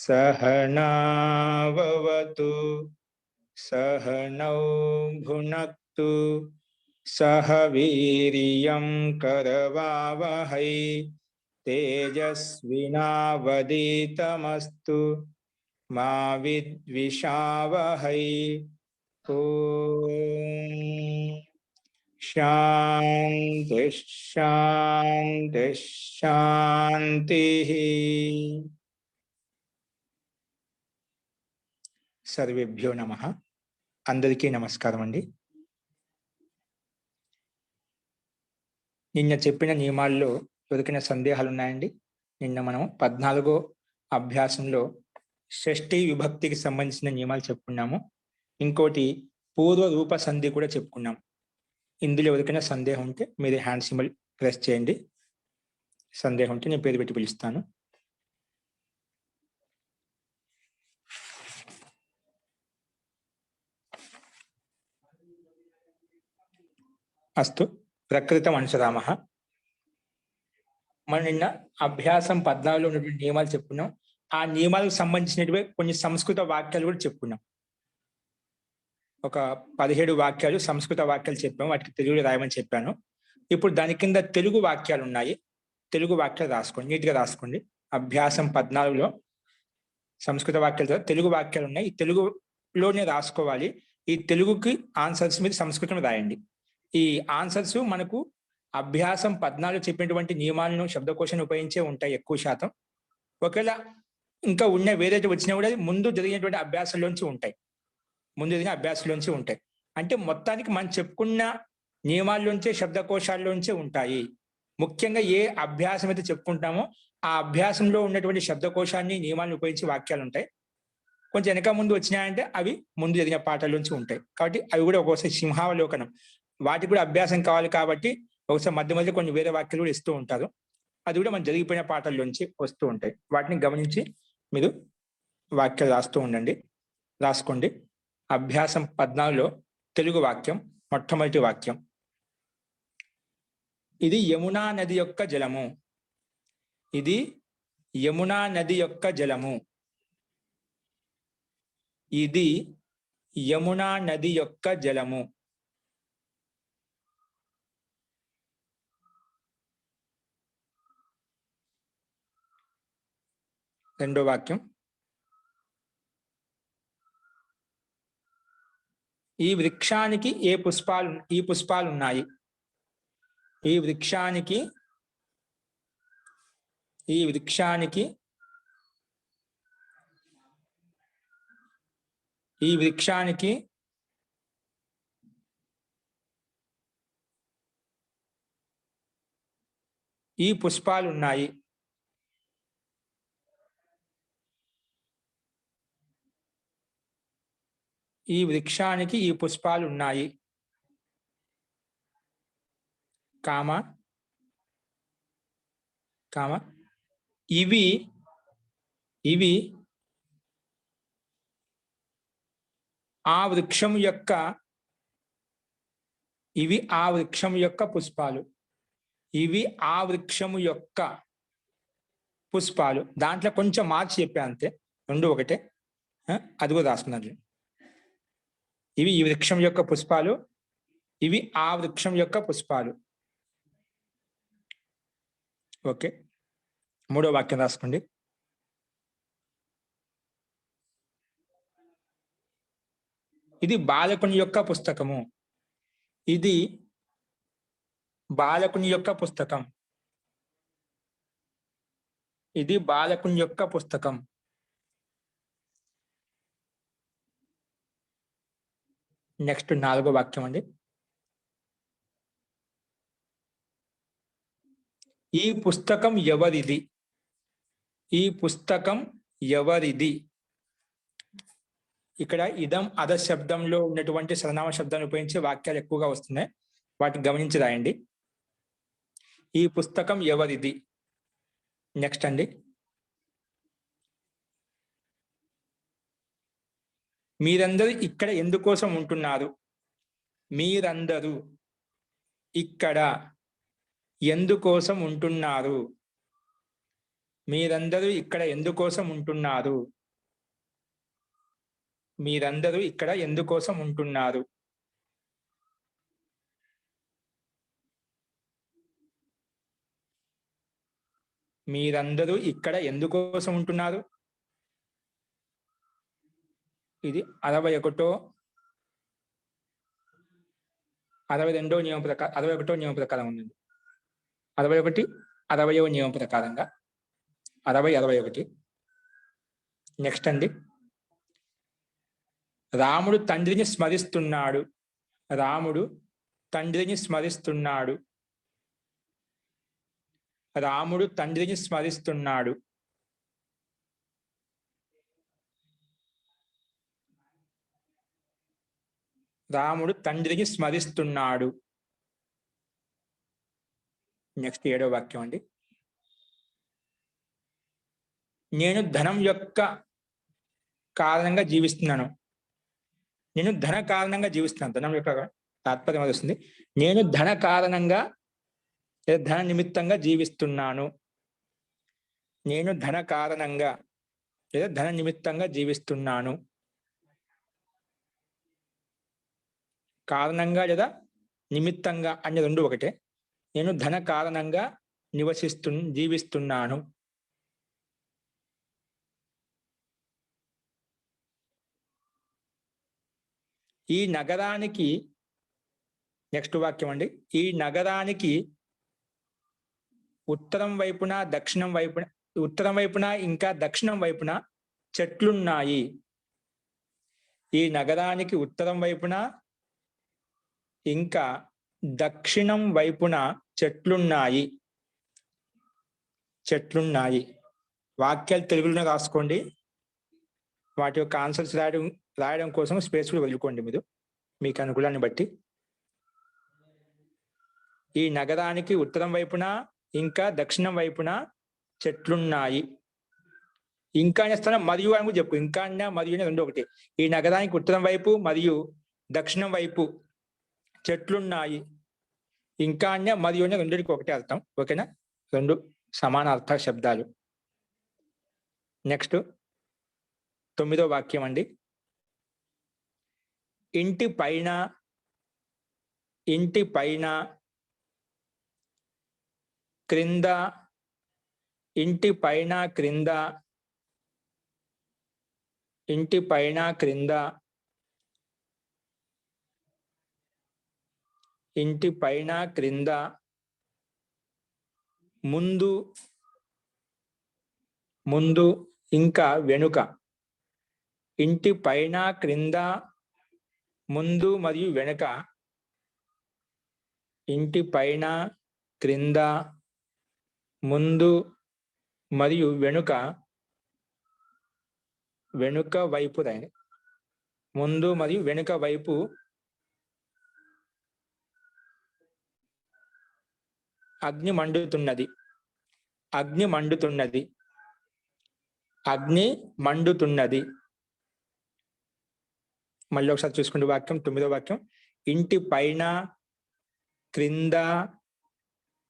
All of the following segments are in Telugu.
सहनाववतु सहनौ भुनक्तु सह वीर्यं करवावहै तेजस्विनावधीतमस्तु मा विद्विषावहै। ओम शांति शांति शांति। सर्वेभ्यो नमः। అందరికీ నమస్కారం అండి. నిన్న చెప్పిన నియమాల్లో ఎవరికైనా సందేహాలు ఉన్నాయండి? నిన్న మనం 14వ అభ్యాసంలో షష్ఠీ విభక్తికి సంబంధించిన నియమాలు చెప్పుకున్నాము. ఇంకోటి పూర్వ రూప సంధి కూడా చెప్పుకున్నాం. ఇందులో ఎవరికైనా సందేహం ఉంటే మీరు హ్యాండ్ సింబల్ ప్రెస్ చేయండి. సందేహం ఉంటే నేను పేరు పెట్టి పిలుస్తాను. అస్తు ప్రకృతం అనుసరామః. మనం నిన్న అభ్యాసం 14లో ఉన్నటువంటి నియమాలు చెప్పుకున్నాం. ఆ నియమాలకు సంబంధించినటువంటి కొన్ని సంస్కృత వాక్యాలు కూడా చెప్పుకున్నాం. ఒక 17 వాక్యాలు సంస్కృత వాక్యాలు చెప్పాము. వాటికి తెలుగులో రాయమని చెప్పాను. ఇప్పుడు దాని కింద తెలుగు వాక్యాలు ఉన్నాయి. తెలుగు వాక్యాలు రాసుకోండి, నీట్గా రాసుకోండి. అభ్యాసం 14లో సంస్కృత వాక్యాలు తెలుగు వాక్యాలు ఉన్నాయి. ఈ తెలుగులోనే రాసుకోవాలి. ఈ తెలుగుకి ఆన్సర్స్ మీద సంస్కృతంలో రాయండి. ఈ ఆన్సర్స్ మనకు అభ్యాసం 14 చెప్పినటువంటి నియమాలను శబ్దకోశాన్ని ఉపయోగించే ఉంటాయి ఎక్కువ శాతం. ఒకవేళ ఇంకా ఉన్న వేరే వచ్చినా కూడా ముందు జరిగినటువంటి అభ్యాసంలోంచి ఉంటాయి. ముందు జరిగిన అభ్యాసంలోంచి ఉంటాయి. అంటే మొత్తానికి మనం చెప్పుకున్న నియమాల్లోంచే శబ్దకోశాల్లోంచే ఉంటాయి. ముఖ్యంగా ఏ అభ్యాసం అయితే చెప్పుకుంటామో ఆ అభ్యాసంలో ఉన్నటువంటి శబ్దకోశాన్ని నియమాలను ఉపయోగించి వాక్యాలు ఉంటాయి. కొంచెం వెనక ముందు వచ్చినాయంటే అవి ముందు జరిగిన పాఠాల్లోంచి ఉంటాయి. కాబట్టి అవి కూడా ఒక్కోసారి సింహావలోకనం, వాటికి కూడా అభ్యాసం కావాలి. కాబట్టి ఒకసారి మధ్య మధ్య కొన్ని వేరే వాక్యాలు కూడా ఇస్తూ ఉంటారు. అది కూడా మనం జరిగిపోయిన పాఠాల్లోంచి వస్తూ ఉంటాయి. వాటిని గమనించి మీరు వాక్యాలు రాస్తూ ఉండండి, రాసుకోండి. అభ్యాసం 14లో తెలుగు వాక్యం, మొట్టమొదటి వాక్యం. ఇది యమునా నది యొక్క జలము. ఇది యమునా నది యొక్క జలము. ఇది యమునా నది యొక్క జలము. రెండో వాక్యం. ఈ వృక్షానికి ఈ పుష్పాలు ఉన్నాయి. ఈ వృక్షానికి ఈ వృక్షానికి ఈ వృక్షానికి ఈ పుష్పాలు ఉన్నాయి. ఈ వృక్షానికి ఈ పుష్పాలు ఉన్నాయి. కామ కామ ఇవి ఇవి ఆ వృక్షం యొక్క ఇవి ఆ వృక్షం యొక్క పుష్పాలు. ఇవి ఆ వృక్షము యొక్క పుష్పాలు. దాంట్లో కొంచెం మార్చి చెప్పా అంతే, రెండు ఒకటే. అది కూడా రాసుకున్నారు. ఇవి ఈ వృక్షం యొక్క పుష్పాలు, ఇవి ఆ వృక్షం యొక్క పుష్పాలు. ఓకే, మూడో వాక్యం రాసుకోండి. ఇది బాలకుని యొక్క పుస్తకము. ఇది బాలకుని యొక్క పుస్తకం. ఇది బాలకుని యొక్క పుస్తకం. నెక్స్ట్ నాలుగో వాక్యం అండి. ఈ పుస్తకం ఎవరిది? ఈ పుస్తకం ఎవరిది? ఇక్కడ ఇదం అద శబ్దంలో ఉన్నటువంటి సర్వనామ శబ్దాన్ని ఉపయోగించి వాక్యాలు ఎక్కువగా వస్తున్నాయి. వాటిని గమనించి రాయండి. ఈ పుస్తకం ఎవరిది? నెక్స్ట్ అండి. మీరందరూ ఇక్కడ ఎందుకోసం ఉంటున్నారు? మీరందరూ ఇక్కడ ఎందుకోసం ఉంటున్నారు? మీరందరూ ఇక్కడ ఎందుకోసం ఉంటున్నారు? మీరందరూ ఇక్కడ ఎందుకోసం ఉంటున్నారు? మీరందరూ ఇక్కడ ఎందుకోసం ఉంటున్నారు? ఇది 61వ 62వ నియమం ప్రకారం 61వ నియమం ప్రకారం ఉంది. 61 60వ నియమం ప్రకారంగా 60 61. నెక్స్ట్ అండి, రాముడు తండ్రిని స్మరిస్తున్నాడు. రాముడు తండ్రిని స్మరిస్తున్నాడు. రాముడు తండ్రిని స్మరిస్తున్నాడు. రాముడు తండ్రిని స్మరిస్తున్నాడు. నెక్స్ట్ 7వ వాక్యం అండి, నేను ధనం యొక్క కారణంగా జీవిస్తున్నాను. నేను ధన కారణంగా జీవిస్తున్నాను. ధనం యొక్క తాత్పర్యం వస్తుంది. నేను ధన కారణంగా లేదా ధన నిమిత్తంగా జీవిస్తున్నాను. నేను ధన కారణంగా లేదా ధన నిమిత్తంగా జీవిస్తున్నాను. కారణంగా లేదా నిమిత్తంగా అనే రెండు ఒకటే. నేను ధన కారణంగా జీవిస్తున్నాను. ఈ నగరానికి, నెక్స్ట్ వాక్యం అండి, ఈ నగరానికి ఉత్తరం వైపున దక్షిణం వైపున, ఉత్తరం వైపున ఇంకా దక్షిణం వైపున చెట్లున్నాయి. ఈ నగరానికి ఉత్తరం వైపున ఇంకా దక్షిణం వైపున చెట్లున్నాయి. చెట్లున్నాయి. వాక్యాలు తెలుగులోనే రాసుకోండి. వాటి యొక్క ఆన్సర్స్ రాయడం కోసం స్పేస్ కూడా వదులుకోండి మీరు మీకు అనుకూలాన్ని బట్టి. ఈ నగరానికి ఉత్తరం వైపున ఇంకా దక్షిణం వైపున చెట్లున్నాయి. ఇంకా స్థానం మరియు అని చెప్పు. ఇంకా మరియు రెండు ఒకటి. ఈ నగరానికి ఉత్తరం వైపు మరియు దక్షిణం వైపు చెట్లున్నాయి. ఇంకా మరియు రెండుకి ఒకటే అర్థం. ఓకేనా? రెండు సమాన అర్థ శబ్దాలు. నెక్స్ట్ 9వ వాక్యం అండి, ఇంటి పైన క్రింద, ఇంటి పైన క్రింద, ఇంటి పైన క్రింద, ఇంటి పైన క్రింద, ముందు ముందు ఇంకా వెనుక. ఇంటి పైన క్రింద, ముందు మరియు వెనుక. ఇంటి పైన క్రింద, ముందు మరియు వెనుక. వెనుక వైపు రాయండి. ముందు మరియు వెనుక వైపు అగ్ని మండుతున్నది. అగ్ని మండుతున్నది. అగ్ని మండుతున్నది. మళ్ళీ ఒకసారి చూసుకుంటే వాక్యం 9వ వాక్యం, ఇంటి పైన క్రింద,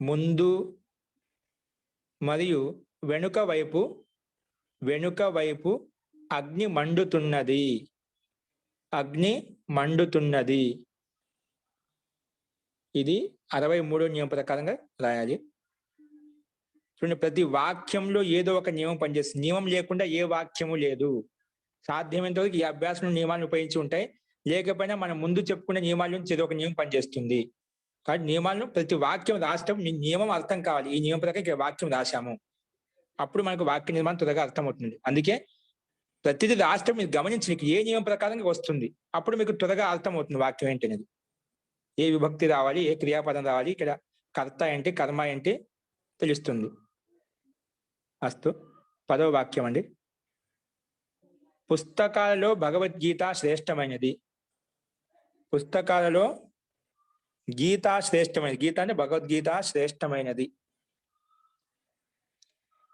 ముందు మరియు వెనుక వైపు అగ్ని మండుతున్నది. అగ్ని మండుతున్నది. ఇది 63వ నియమం ప్రకారంగా రాయాలి. చూడండి, ప్రతి వాక్యంలో ఏదో ఒక నియమం పనిచేస్తుంది. నియమం లేకుండా ఏ వాక్యము లేదు. సాధ్యమైనంత వరకు ఈ అభ్యాసం నియమాలను ఉపయోగించి ఉంటాయి. లేకపోయినా మనం ముందు చెప్పుకునే నియమాల నుంచి ఏదో ఒక నియమం పనిచేస్తుంది. కాబట్టి నియమాలను ప్రతి వాక్యం రాష్ట్రం నియమం అర్థం కావాలి. ఈ నియమం ప్రకారం ఇక్కడ వాక్యం రాశాము, అప్పుడు మనకు వాక్య నిర్మాణం త్వరగా అర్థమవుతుంది. అందుకే ప్రతిదీ రాష్ట్రం మీరు గమనించి మీకు ఏ నియమం ప్రకారంగా వస్తుంది, అప్పుడు మీకు త్వరగా అర్థమవుతుంది వాక్యం ఏంటనేది. ఏ విభక్తి రావాలి, ఏ క్రియాపదం రావాలి, ఇక్కడ కర్త ఏంటి, కర్మ ఏంటి తెలుస్తుంది. అస్తు 10వ వాక్యం అండి, పుస్తకాలలో భగవద్గీత శ్రేష్టమైనది. పుస్తకాలలో గీత శ్రేష్టమైనది. గీత అంటే భగవద్గీత శ్రేష్టమైనది.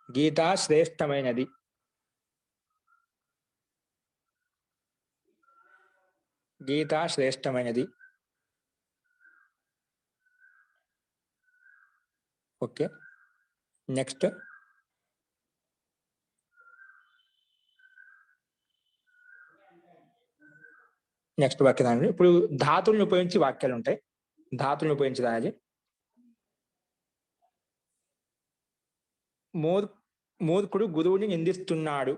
గీత శ్రేష్టమైనది. గీత శ్రేష్టమైనది. ఓకే. నెక్స్ట్ నెక్స్ట్ వాక్యం రాయండి. ఇప్పుడు ధాతువులను ఉపయోగించి వాక్యాలు ఉంటాయి. ధాతువులను ఉపయోగించి రాయాలి. మూర్ఖుడు గురువుని నిందిస్తున్నాడు.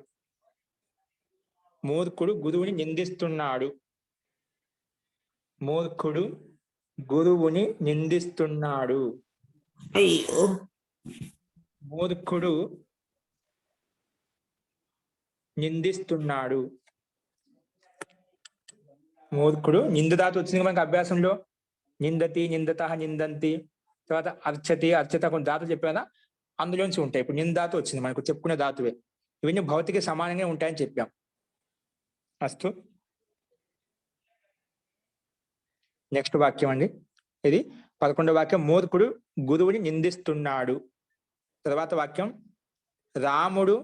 మూర్ఖుడు గురువుని నిందిస్తున్నాడు. మూర్ఖుడు గురువుని నిందిస్తున్నాడు. అయ్యో మూర్ఖుడు నిందిస్తున్నాడు. మూర్ఖుడు నిందదాత వచ్చింది మనకి అభ్యాసంలో. నిందతి, నిందత, నిందంతి, తర్వాత అర్చతి, అర్చత కొన్ని దాతులు చెప్పారా, అందులోంచి ఉంటాయి. ఇప్పుడు నిందాత వచ్చింది మనకు, చెప్పుకునే ధాతువే. ఇవన్నీ భౌతిక సమానంగా ఉంటాయని చెప్పాం. అస్తు. నెక్స్ట్ వాక్యం అండి, ఇది 11వ వాక్యం. మూర్ఖుడు గురువుని నిందిస్తున్నాడు. తర్వాత వాక్యం, రాముడు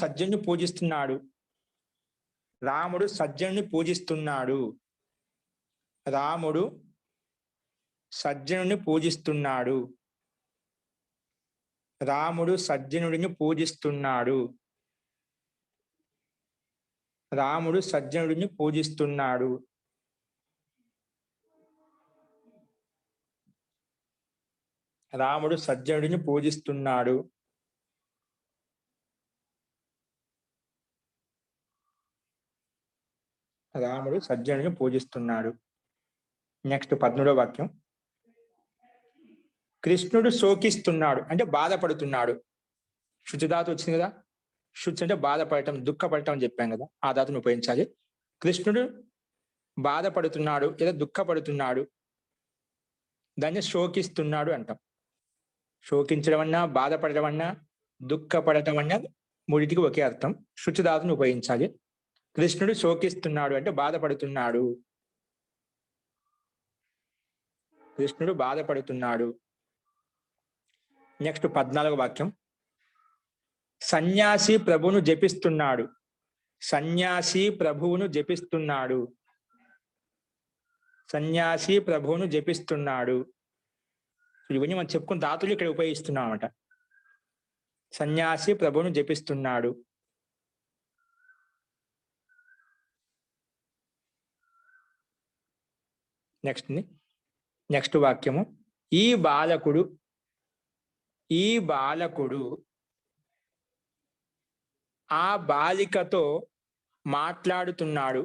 సజ్జనుని పూజిస్తున్నాడు. రాముడు సజ్జనుని పూజిస్తున్నాడు. రాముడు సజ్జనుని పూజిస్తున్నాడు. రాముడు సజ్జనుడిని పూజిస్తున్నాడు. రాముడు సజ్జనుడిని పూజిస్తున్నాడు. రాముడు సజ్జనుడిని పూజిస్తున్నాడు. రాముడు సజ్జనుడిని పూజిస్తున్నాడు. నెక్స్ట్ 13వ వాక్యం, కృష్ణుడు శోకిస్తున్నాడు అంటే బాధపడుతున్నాడు. శుచిధాతు వచ్చింది కదా. శుచి అంటే బాధపడటం, దుఃఖపడటం అని చెప్పాం కదా, ఆ ధాతును ఉపయోగించాలి. కృష్ణుడు బాధపడుతున్నాడు లేదా దుఃఖపడుతున్నాడు, దాన్ని శోకిస్తున్నాడు అంటాం. శోకించడం అన్నా, బాధపడటం అన్నా, దుఃఖపడటం అన్నా మూడిటికి ఒకే అర్థం. శుచిధాతును ఉపయోగించాలి. కృష్ణుడు శోకిస్తున్నాడు అంటే బాధపడుతున్నాడు. కృష్ణుడు బాధపడుతున్నాడు. నెక్స్ట్ 14వ వాక్యం, సన్యాసి ప్రభువును జపిస్తున్నాడు. సన్యాసి ప్రభువును జపిస్తున్నాడు. సన్యాసి ప్రభువును జపిస్తున్నాడు. ఇవన్నీ మనం చెప్పుకున్న ధాతులు ఇక్కడ ఉపయోగిస్తున్నాం అన్నమాట. సన్యాసి ప్రభువును జపిస్తున్నాడు. నెక్స్ట్ వాక్యము, ఈ బాలకుడు ఆ బాలికతో మాట్లాడుతున్నాడు.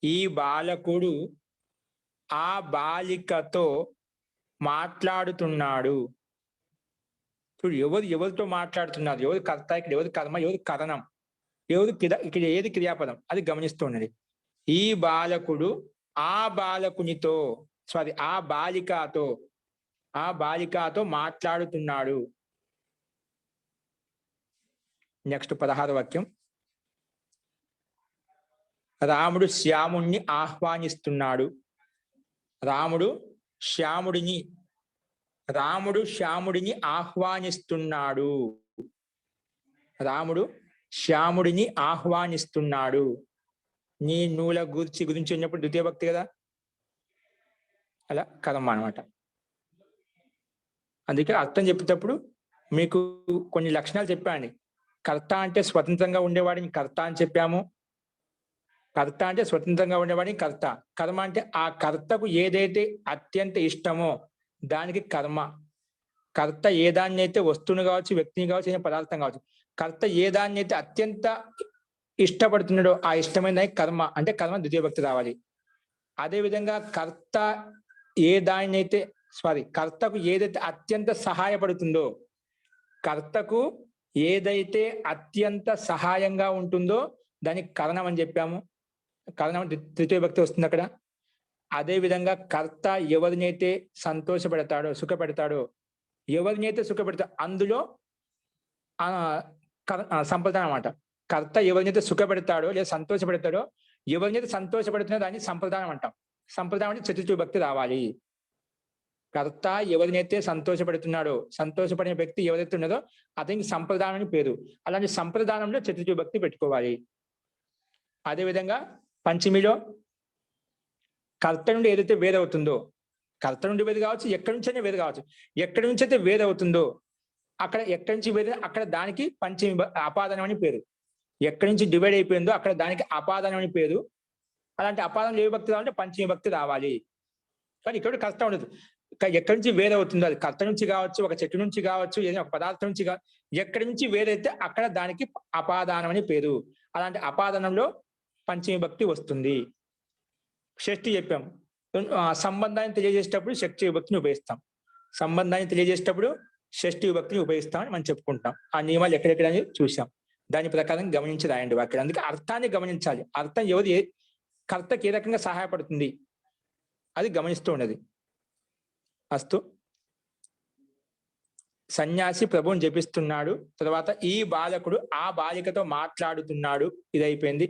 ఈ బాలకుడు ఆ బాలికతో మాట్లాడుతున్నాడు. ఇప్పుడు ఎవరితో మాట్లాడుతున్నారు, ఎవరు కర్త, ఇక్కడ ఎవరు కర్మ, ఎవరు కరణం, ఇక్కడ ఏది క్రియాపదం, అది గమనిస్తున్నది. ఈ బాలకుడు ఆ బాలకునితో, సారీ ఆ బాలికతో మాట్లాడుతున్నాడు. నెక్స్ట్ 16వ వాక్యం, రాముడు శ్యాముణ్ణి ఆహ్వానిస్తున్నాడు. రాముడు శ్యాముడిని ఆహ్వానిస్తున్నాడు. రాముడు శ్యాముడిని ఆహ్వానిస్తున్నాడు. నీ నూల గురించి ఉన్నప్పుడు ద్వితీయ భక్తి కదా, అలా కర్మ అనమాట. అందుకే అర్థం చెప్పేటప్పుడు మీకు కొన్ని లక్షణాలు చెప్పండి. కర్త అంటే స్వతంత్రంగా ఉండేవాడిని కర్త అని చెప్పాము. కర్త అంటే స్వతంత్రంగా ఉండేవాడిని కర్త. కర్మ అంటే ఆ కర్తకు ఏదైతే అత్యంత ఇష్టమో దానికి కర్మ. కర్త ఏ దాన్ని అయితే వస్తువుని కావచ్చు, వ్యక్తిని కావచ్చు, ఏ పదార్థం కావచ్చు, కర్త ఏ దాన్ని అయితే అత్యంత ఇష్టపడుతున్నాడో ఆ ఇష్టమైన కర్మ, అంటే కర్మ ద్వితీయ భక్తి రావాలి. అదేవిధంగా కర్తకు ఏదైతే అత్యంత సహాయపడుతుందో, కర్తకు ఏదైతే అత్యంత సహాయంగా ఉంటుందో దానికి కరణం అని చెప్పాము. కరణం తృతీయ భక్తి వస్తుంది అక్కడ. అదేవిధంగా కర్త ఎవరినైతే సంతోషపెడతాడో, సుఖపెడతాడో, ఎవరినైతే సుఖపెడతాడో అందులో సంప్రదాయం అన్నమాట. కర్త ఎవరినైతే సుఖపెడతాడో లేదా సంతోషపెడతాడో, ఎవరినైతే సంతోషపెడుతున్నాడో దాన్ని సంప్రదాయం అంటాం. సంప్రదాయం అంటే చతుర్థి భక్తి రావాలి. కర్త ఎవరినైతే సంతోషపెడుతున్నాడో, సంతోషపడిన వ్యక్తి ఎవరైతే ఉన్నదో అతనికి సంప్రదాయం అని పేరు. అలాంటి సంప్రదాయంలో చతుర్థి భక్తి పెట్టుకోవాలి. అదేవిధంగా పంచమిలో కర్త నుండి ఏదైతే వేరవుతుందో, కర్త నుండి వేరు కావచ్చు, ఎక్కడి నుంచైనా వేరు కావచ్చు, ఎక్కడి నుంచి అయితే వేరవుతుందో అక్కడ, ఎక్కడి నుంచి వేరే అక్కడ దానికి పంచమి అపాదనం అని పేరు. ఎక్కడి నుంచి డివైడ్ అయిపోయిందో అక్కడ దానికి అపాదానం అని పేరు. అలాంటి అపాదం ఏ విభక్తి రావాలంటే పంచమీ విభక్తి రావాలి. కానీ ఇక్కడ కష్టం ఉండదు. ఎక్కడి నుంచి వేరే అవుతుందో అది కర్త నుంచి కావచ్చు, ఒక చెట్టు నుంచి కావచ్చు, ఏదైనా ఒక పదార్థం నుంచి ఎక్కడి నుంచి వేరైతే అక్కడ దానికి అపాదానం అని పేరు. అలాంటి అపాదానంలో పంచమీ విభక్తి వస్తుంది. షష్ఠి చెప్పాం. సంబంధాన్ని తెలియజేసేటప్పుడు షష్ఠి విభక్తిని ఉపయోగిస్తాం. సంబంధాన్ని తెలియజేసేటప్పుడు షష్ఠి విభక్తిని ఉపయోగిస్తామని మనం చెప్పుకుంటాం. ఆ నియమాలు ఎక్కడెక్కడ చూసాం. దాని ప్రకారం గమనించి రాయండి వాక్యాలు. అందుకే అర్థాన్ని గమనించాలి. అర్థం ఎవరు కర్తకి ఏ రకంగా సహాయపడుతుంది అది గమనిస్తూ ఉన్నది. అస్తు. సన్యాసి ప్రభువుని జపిస్తున్నాడు. తర్వాత ఈ బాలకుడు ఆ బాలికతో మాట్లాడుతున్నాడు. ఇది అయిపోయింది.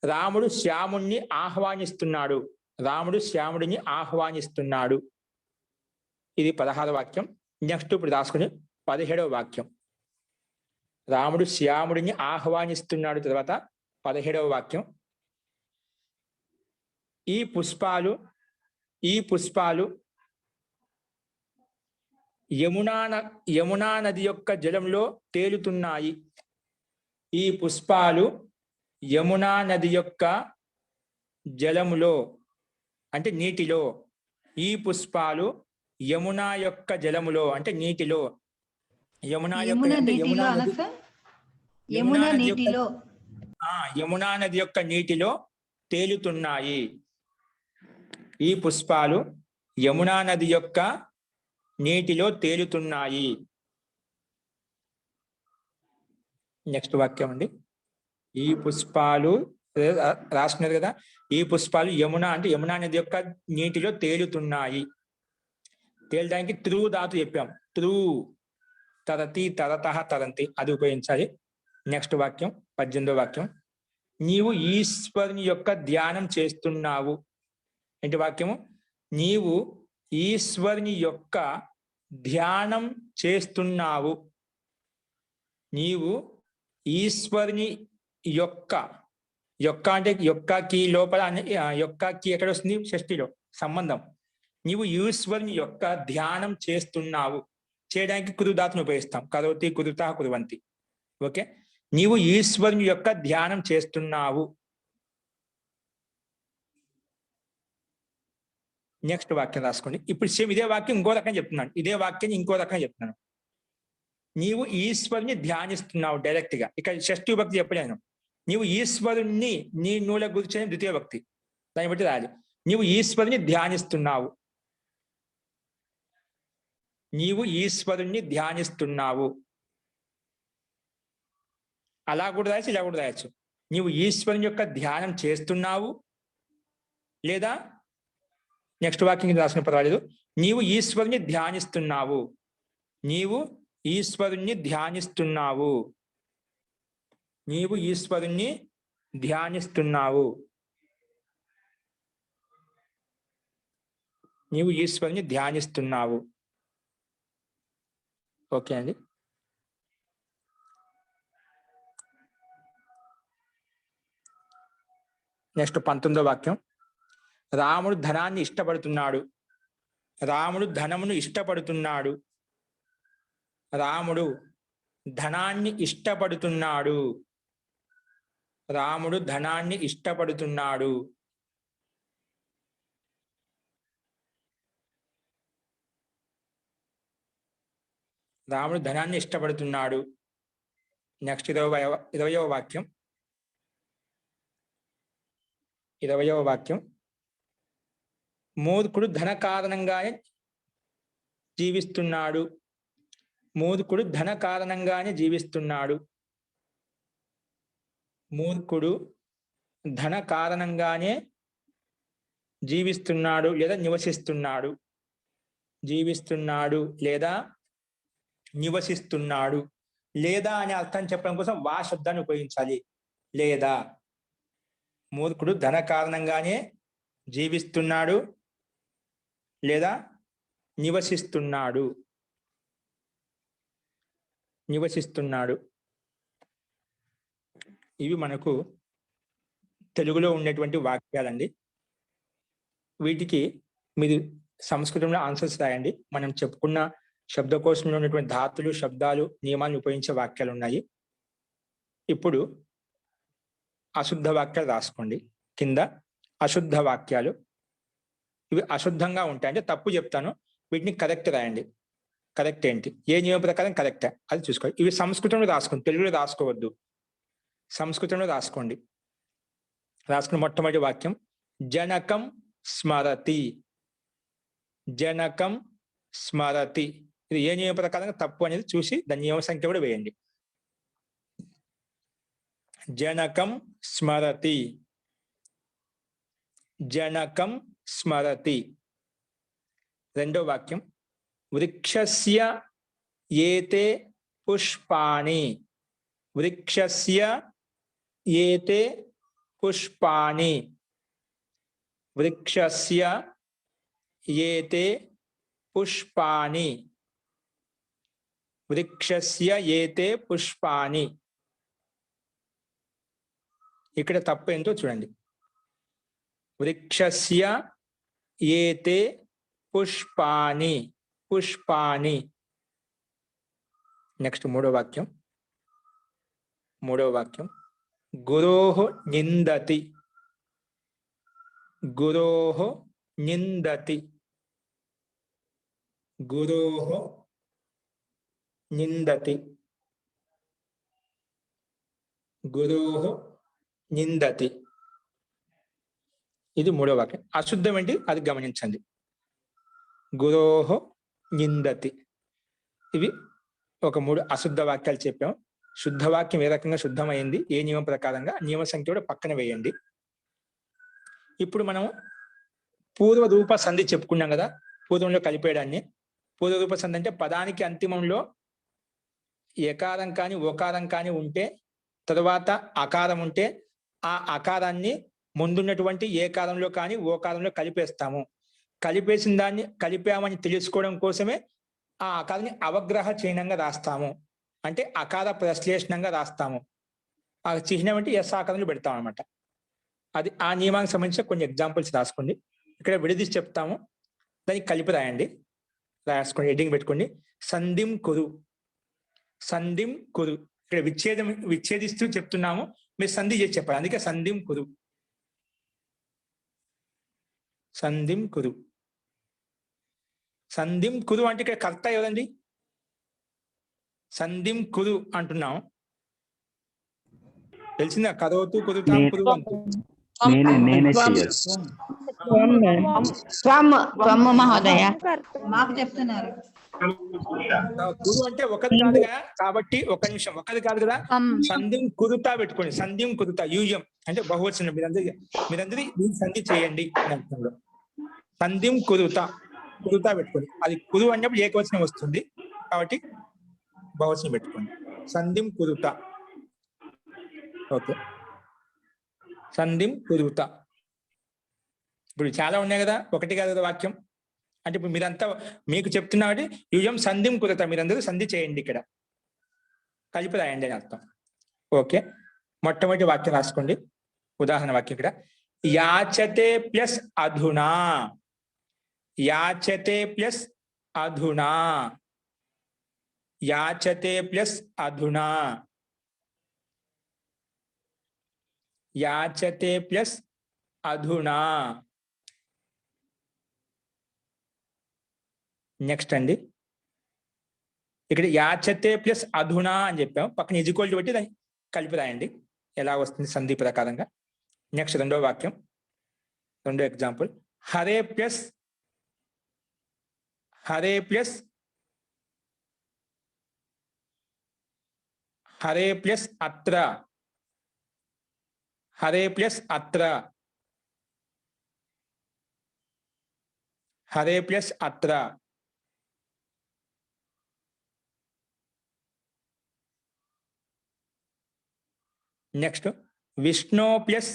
రాముడు శ్యాముణ్ణి ఆహ్వానిస్తున్నాడు. రాముడు శ్యాముడిని ఆహ్వానిస్తున్నాడు. ఇది 16వ వాక్యం. నెక్స్ట్ ఇప్పుడు రాసుకుని 17వ వాక్యం. రాముడు శ్యాముడిని ఆహ్వానిస్తున్నాడు. తర్వాత 17వ వాక్యం. ఈ పుష్పాలు యమునా నది యొక్క జలంలో తేలుతున్నాయి. ఈ పుష్పాలు యమునా నది యొక్క జలములో అంటే నీటిలో. ఈ పుష్పాలు యమునా యొక్క జలములో అంటే నీటిలో. యమునా నది యొక్క నీటిలో తేలుతున్నాయి. ఈ పుష్పాలు యమునా నది యొక్క నీటిలో తేలుతున్నాయి. నెక్స్ట్ వాక్యం అండి. ఈ పుష్పాలు రాసుకున్నారు కదా. ఈ పుష్పాలు యమున అంటే యమునా నది యొక్క నీటిలో తేలుతున్నాయి. తేలడానికి త్రూ ధాతు చెప్పాం. త్రూ, తరతి, తరతః, తరంతి అది ఉపయోగించాలి. నెక్స్ట్ వాక్యం 18వ వాక్యం. నీవు ఈశ్వరుని యొక్క ధ్యానం చేస్తున్నావు. ఏంటి వాక్యము? నీవు ఈశ్వరుని యొక్క ధ్యానం చేస్తున్నావు. నీవు ఈశ్వరుని యొక్క అంటే యొక్కకి లోపల యొక్కకి ఎక్కడ వస్తుంది? షష్ఠిలో సంబంధం. నీవు ఈశ్వరుని యొక్క ధ్యానం చేస్తున్నావు. చేయడానికి కురుధాతును ఉపయోగిస్తాం. కరోతి, కురుత, కురువంతి. ఓకే. నీవు ఈశ్వరుని యొక్క ధ్యానం చేస్తున్నావు. నెక్స్ట్ వాక్యం రాసుకోండి. ఇప్పుడు సేమ్ ఇదే వాక్యం ఇంకో రకంగా చెప్తున్నాను. ఇదే వాక్యాన్ని ఇంకో రకంగా చెప్తున్నాను. నీవు ఈశ్వరుని ధ్యానిస్తున్నావు డైరెక్ట్ గా. ఇక్కడ షష్ఠి విభక్తి చెప్పలేను. నీవు ఈశ్వరుణ్ణి, నీ నూల గురించి ద్వితీయ భక్తి, దాన్ని బట్టి రాలి. నీవు ఈశ్వరుని ధ్యానిస్తున్నావు. నీవు ఈశ్వరుణ్ణి ధ్యానిస్తున్నావు. అలా కూడా రాయచ్చు, ఇలా కూడా రాయచ్చు. నీవు ఈశ్వరుని యొక్క ధ్యానం చేస్తున్నావు. లేదా నెక్స్ట్ వాక్యం రాసిన పర్వాలేదు. నీవు ఈశ్వరుని ధ్యానిస్తున్నావు. నీవు ఈశ్వరుణ్ణి ధ్యానిస్తున్నావు. నీవు ఈశ్వరుణ్ణి ధ్యానిస్తున్నావు. నీవు ఈశ్వరుని ధ్యానిస్తున్నావు. ఓకే అండి. నెక్స్ట్ 19వ వాక్యం. రాముడు ధనాన్ని ఇష్టపడుతున్నాడు. రాముడు ధనమును ఇష్టపడుతున్నాడు. రాముడు ధనాన్ని ఇష్టపడుతున్నాడు. రాముడు ధనాన్ని ఇష్టపడుతున్నాడు. రాముడు ధనాన్ని ఇష్టపడుతున్నాడు. నెక్స్ట్ 20వ వాక్యం. 20వ వాక్యం. మూర్ఖుడు ధన కారణంగానే జీవిస్తున్నాడు. మూర్ఖుడు ధన కారణంగానే జీవిస్తున్నాడు. మూర్ఖుడు ధన కారణంగానే జీవిస్తున్నాడు లేదా నివసిస్తున్నాడు. జీవిస్తున్నాడు లేదా నివసిస్తున్నాడు. లేదా అనే అర్థం చెప్పడం కోసం వా శబ్దాన్ని ఉపయోగించాలి. లేదా. మూర్ఖుడు ధన కారణంగానే జీవిస్తున్నాడు లేదా నివసిస్తున్నాడు. నివసిస్తున్నాడు. ఇవి మనకు తెలుగులో ఉన్నటువంటి వాక్యాలండి. వీటికి మీరు సంస్కృతంలో ఆన్సర్స్ రాయండి. మనం చెప్పుకున్న శబ్దకోశంలో ఉన్నటువంటి ధాతులు, శబ్దాలు, నియమాలను ఉపయోగించే వాక్యాలు ఉన్నాయి. ఇప్పుడు అశుద్ధ వాక్యాలు రాసుకోండి. కింద అశుద్ధ వాక్యాలు, ఇవి అశుద్ధంగా ఉంటాయి అంటే తప్పు చెప్తాను, వీటిని కరెక్ట్ రాయండి. కరెక్ట్ ఏంటి, ఏ నియమం ప్రకారం కరెక్టా అది చూసుకోండి. ఇవి సంస్కృతంలో రాసుకోండి, తెలుగులో రాసుకోవద్దు, సంస్కృతంలో రాసుకోండి. రాసుకున్న మొట్టమొదటి వాక్యం జనకం స్మరతి. జనకం స్మరతి, ఇది ఏ నియమ ప్రకారంగా తప్పు అనేది చూసి దాని నియమ సంఖ్య కూడా వేయండి. జనకం స్మరతి, జనకం స్మరతి. రెండో వాక్యం వృక్షస్య ఏతే పుష్పాణి. వృక్షస్య ఏతే పుష్పాణి. వృక్షస్య ఏతే పుష్పాణి. వృక్షస్య ఏతే పుష్పాణి. ఇక్కడ తప్పు ఏంటో చూడండి. వృక్షస్య ఏతే పుష్పాణి. పుష్పాణి. నెక్స్ట్ మూడో వాక్యం. మూడో వాక్యం గురోః నిందతి. గురోః నిందతి. గురోః నిందతి. గురోః నిందతి. ఇది మూడో వాక్యం. అశుద్ధం ఏంటి అది గమనించండి. గురోః నిందతి. ఇవి ఒక 3 అశుద్ధ వాక్యాలు చెప్పాం. శుద్ధ వాక్యం ఏ రకంగా శుద్ధమైంది, ఏ నియమం ప్రకారంగా, నియమ సంఖ్య కూడా పక్కన వేయండి. ఇప్పుడు మనం పూర్వ రూప సంధి చెప్పుకున్నాం కదా, పూర్వంలో కలిపేయడాన్ని. పూర్వ రూప సంధి అంటే పదానికి అంతిమంలో ఎకారం కానీ ఓకారం కానీ ఉంటే, తరువాత అకారం ఉంటే ఆ అకారాన్ని ముందున్నటువంటి ఏకారంలో కానీ ఓకారంలో కలిపేస్తాము. కలిపేసిన దాన్ని కలిపామని తెలుసుకోవడం కోసమే ఆ అకారాన్ని అవగ్రహ చిహ్నంగా రాస్తాము, అంటే అకార ప్రశ్లేషణంగా రాస్తాము. ఆ చిహ్నం అంటే ఎస్ ఆకారంలో పెడతాం అనమాట. అది ఆ నియమానికి సంబంధించిన కొన్ని ఎగ్జాంపుల్స్ రాసుకోండి. ఇక్కడ విడదీసి చెప్తాము, దానికి కలిపి రాయండి. రాసుకోండి, హెడ్డింగ్ పెట్టుకోండి. సంధిం కురు. సంధిం కురు. ఇక్కడ విచ్ఛేదిస్తూ చెప్తున్నాము, మీరు సంధి చేసి చెప్పాలి, అందుకే సంధిం కురు. సంధిం కురు. సంధిం కురు అంటే ఇక్కడ కర్త ఎవరండి? సంధిం కురు అంటున్నాం, తెలిసిందా? కరోతు కురుతాం కురు అంటూ. మాకు చెప్తున్నారు కురు అంటే ఒకటి కాదు కదా, కాబట్టి ఒక నిమిషం, ఒకటి కాదు కదా, సంధిం కురుతా పెట్టుకోండి. సంధిం కురుతా యూయం అంటే బహువచనం. మీరందరి సంధి చేయండి అని అర్థంలో. సంధిం కురుతా, కురుతా పెట్టుకోండి. అది కురు అన్నప్పుడు ఏకవచనం వస్తుంది కాబట్టి బహువచనం పెట్టుకోండి. సంధిం కురుతా. ఓకే, సంధిం కురుతా. ఇప్పుడు చాలా ఉన్నాయి కదా, ఒకటి కాదు కదా వాక్యం. అంటే ఇప్పుడు మీరంతా మీకు చెప్తున్నది యూయం సంధిం కురుత, మీరందరూ సంధి చేయండి, ఇక్కడ కలిపి రాయండి అని అర్థం. ఓకే, మొట్టమొదటి వాక్యం రాసుకోండి. ఉదాహరణ వాక్యం ఇక్కడ యాచతే ప్లస్ అధునా. యాచతే ప్లస్ అధునా. యాచతే ప్లస్ అధునా. యాచతే ప్లస్ అధునా. నెక్స్ట్ అండి, ఇక్కడ యాచతే ప్లస్ అధునా అని చెప్పాం, పక్కన ఈక్వల్ బట్టి దాన్ని కలిపి రాయండి ఎలా వస్తుంది సంధి ప్రకారంగా. నెక్స్ట్ రెండో వాక్యం, రెండో ఎగ్జాంపుల్ హరే ప్లస్ హరే ప్లస్ హరే ప్లస్ అత్ర. హరే ప్లస్ అత్ర. హరే ప్లస్ అత్ర. నెక్స్ట్ విష్ణు ప్లస్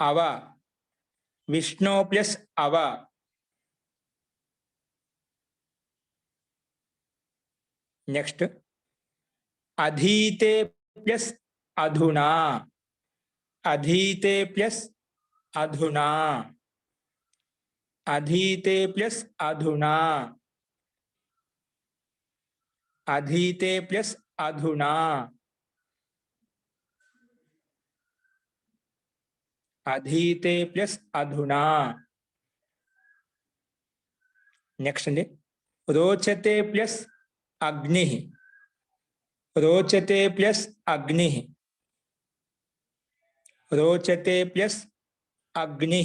అవ. విష్ణు ప్లస్ అవ. నెక్స్ట్ అధీతే ప్లస్ అధునా. అధీతే ప్లస్ అధునా. అధీతే ప్లస్ అధునా. అధీతే ప్లస్ అధునా. అధీతే ప్లస్ అధునా. నెక్స్ట్ అండి, రోచతే ప్లస్ అగ్ని. రోచతే ప్లస్ అగ్ని. రోచతే ప్లస్ అగ్ని.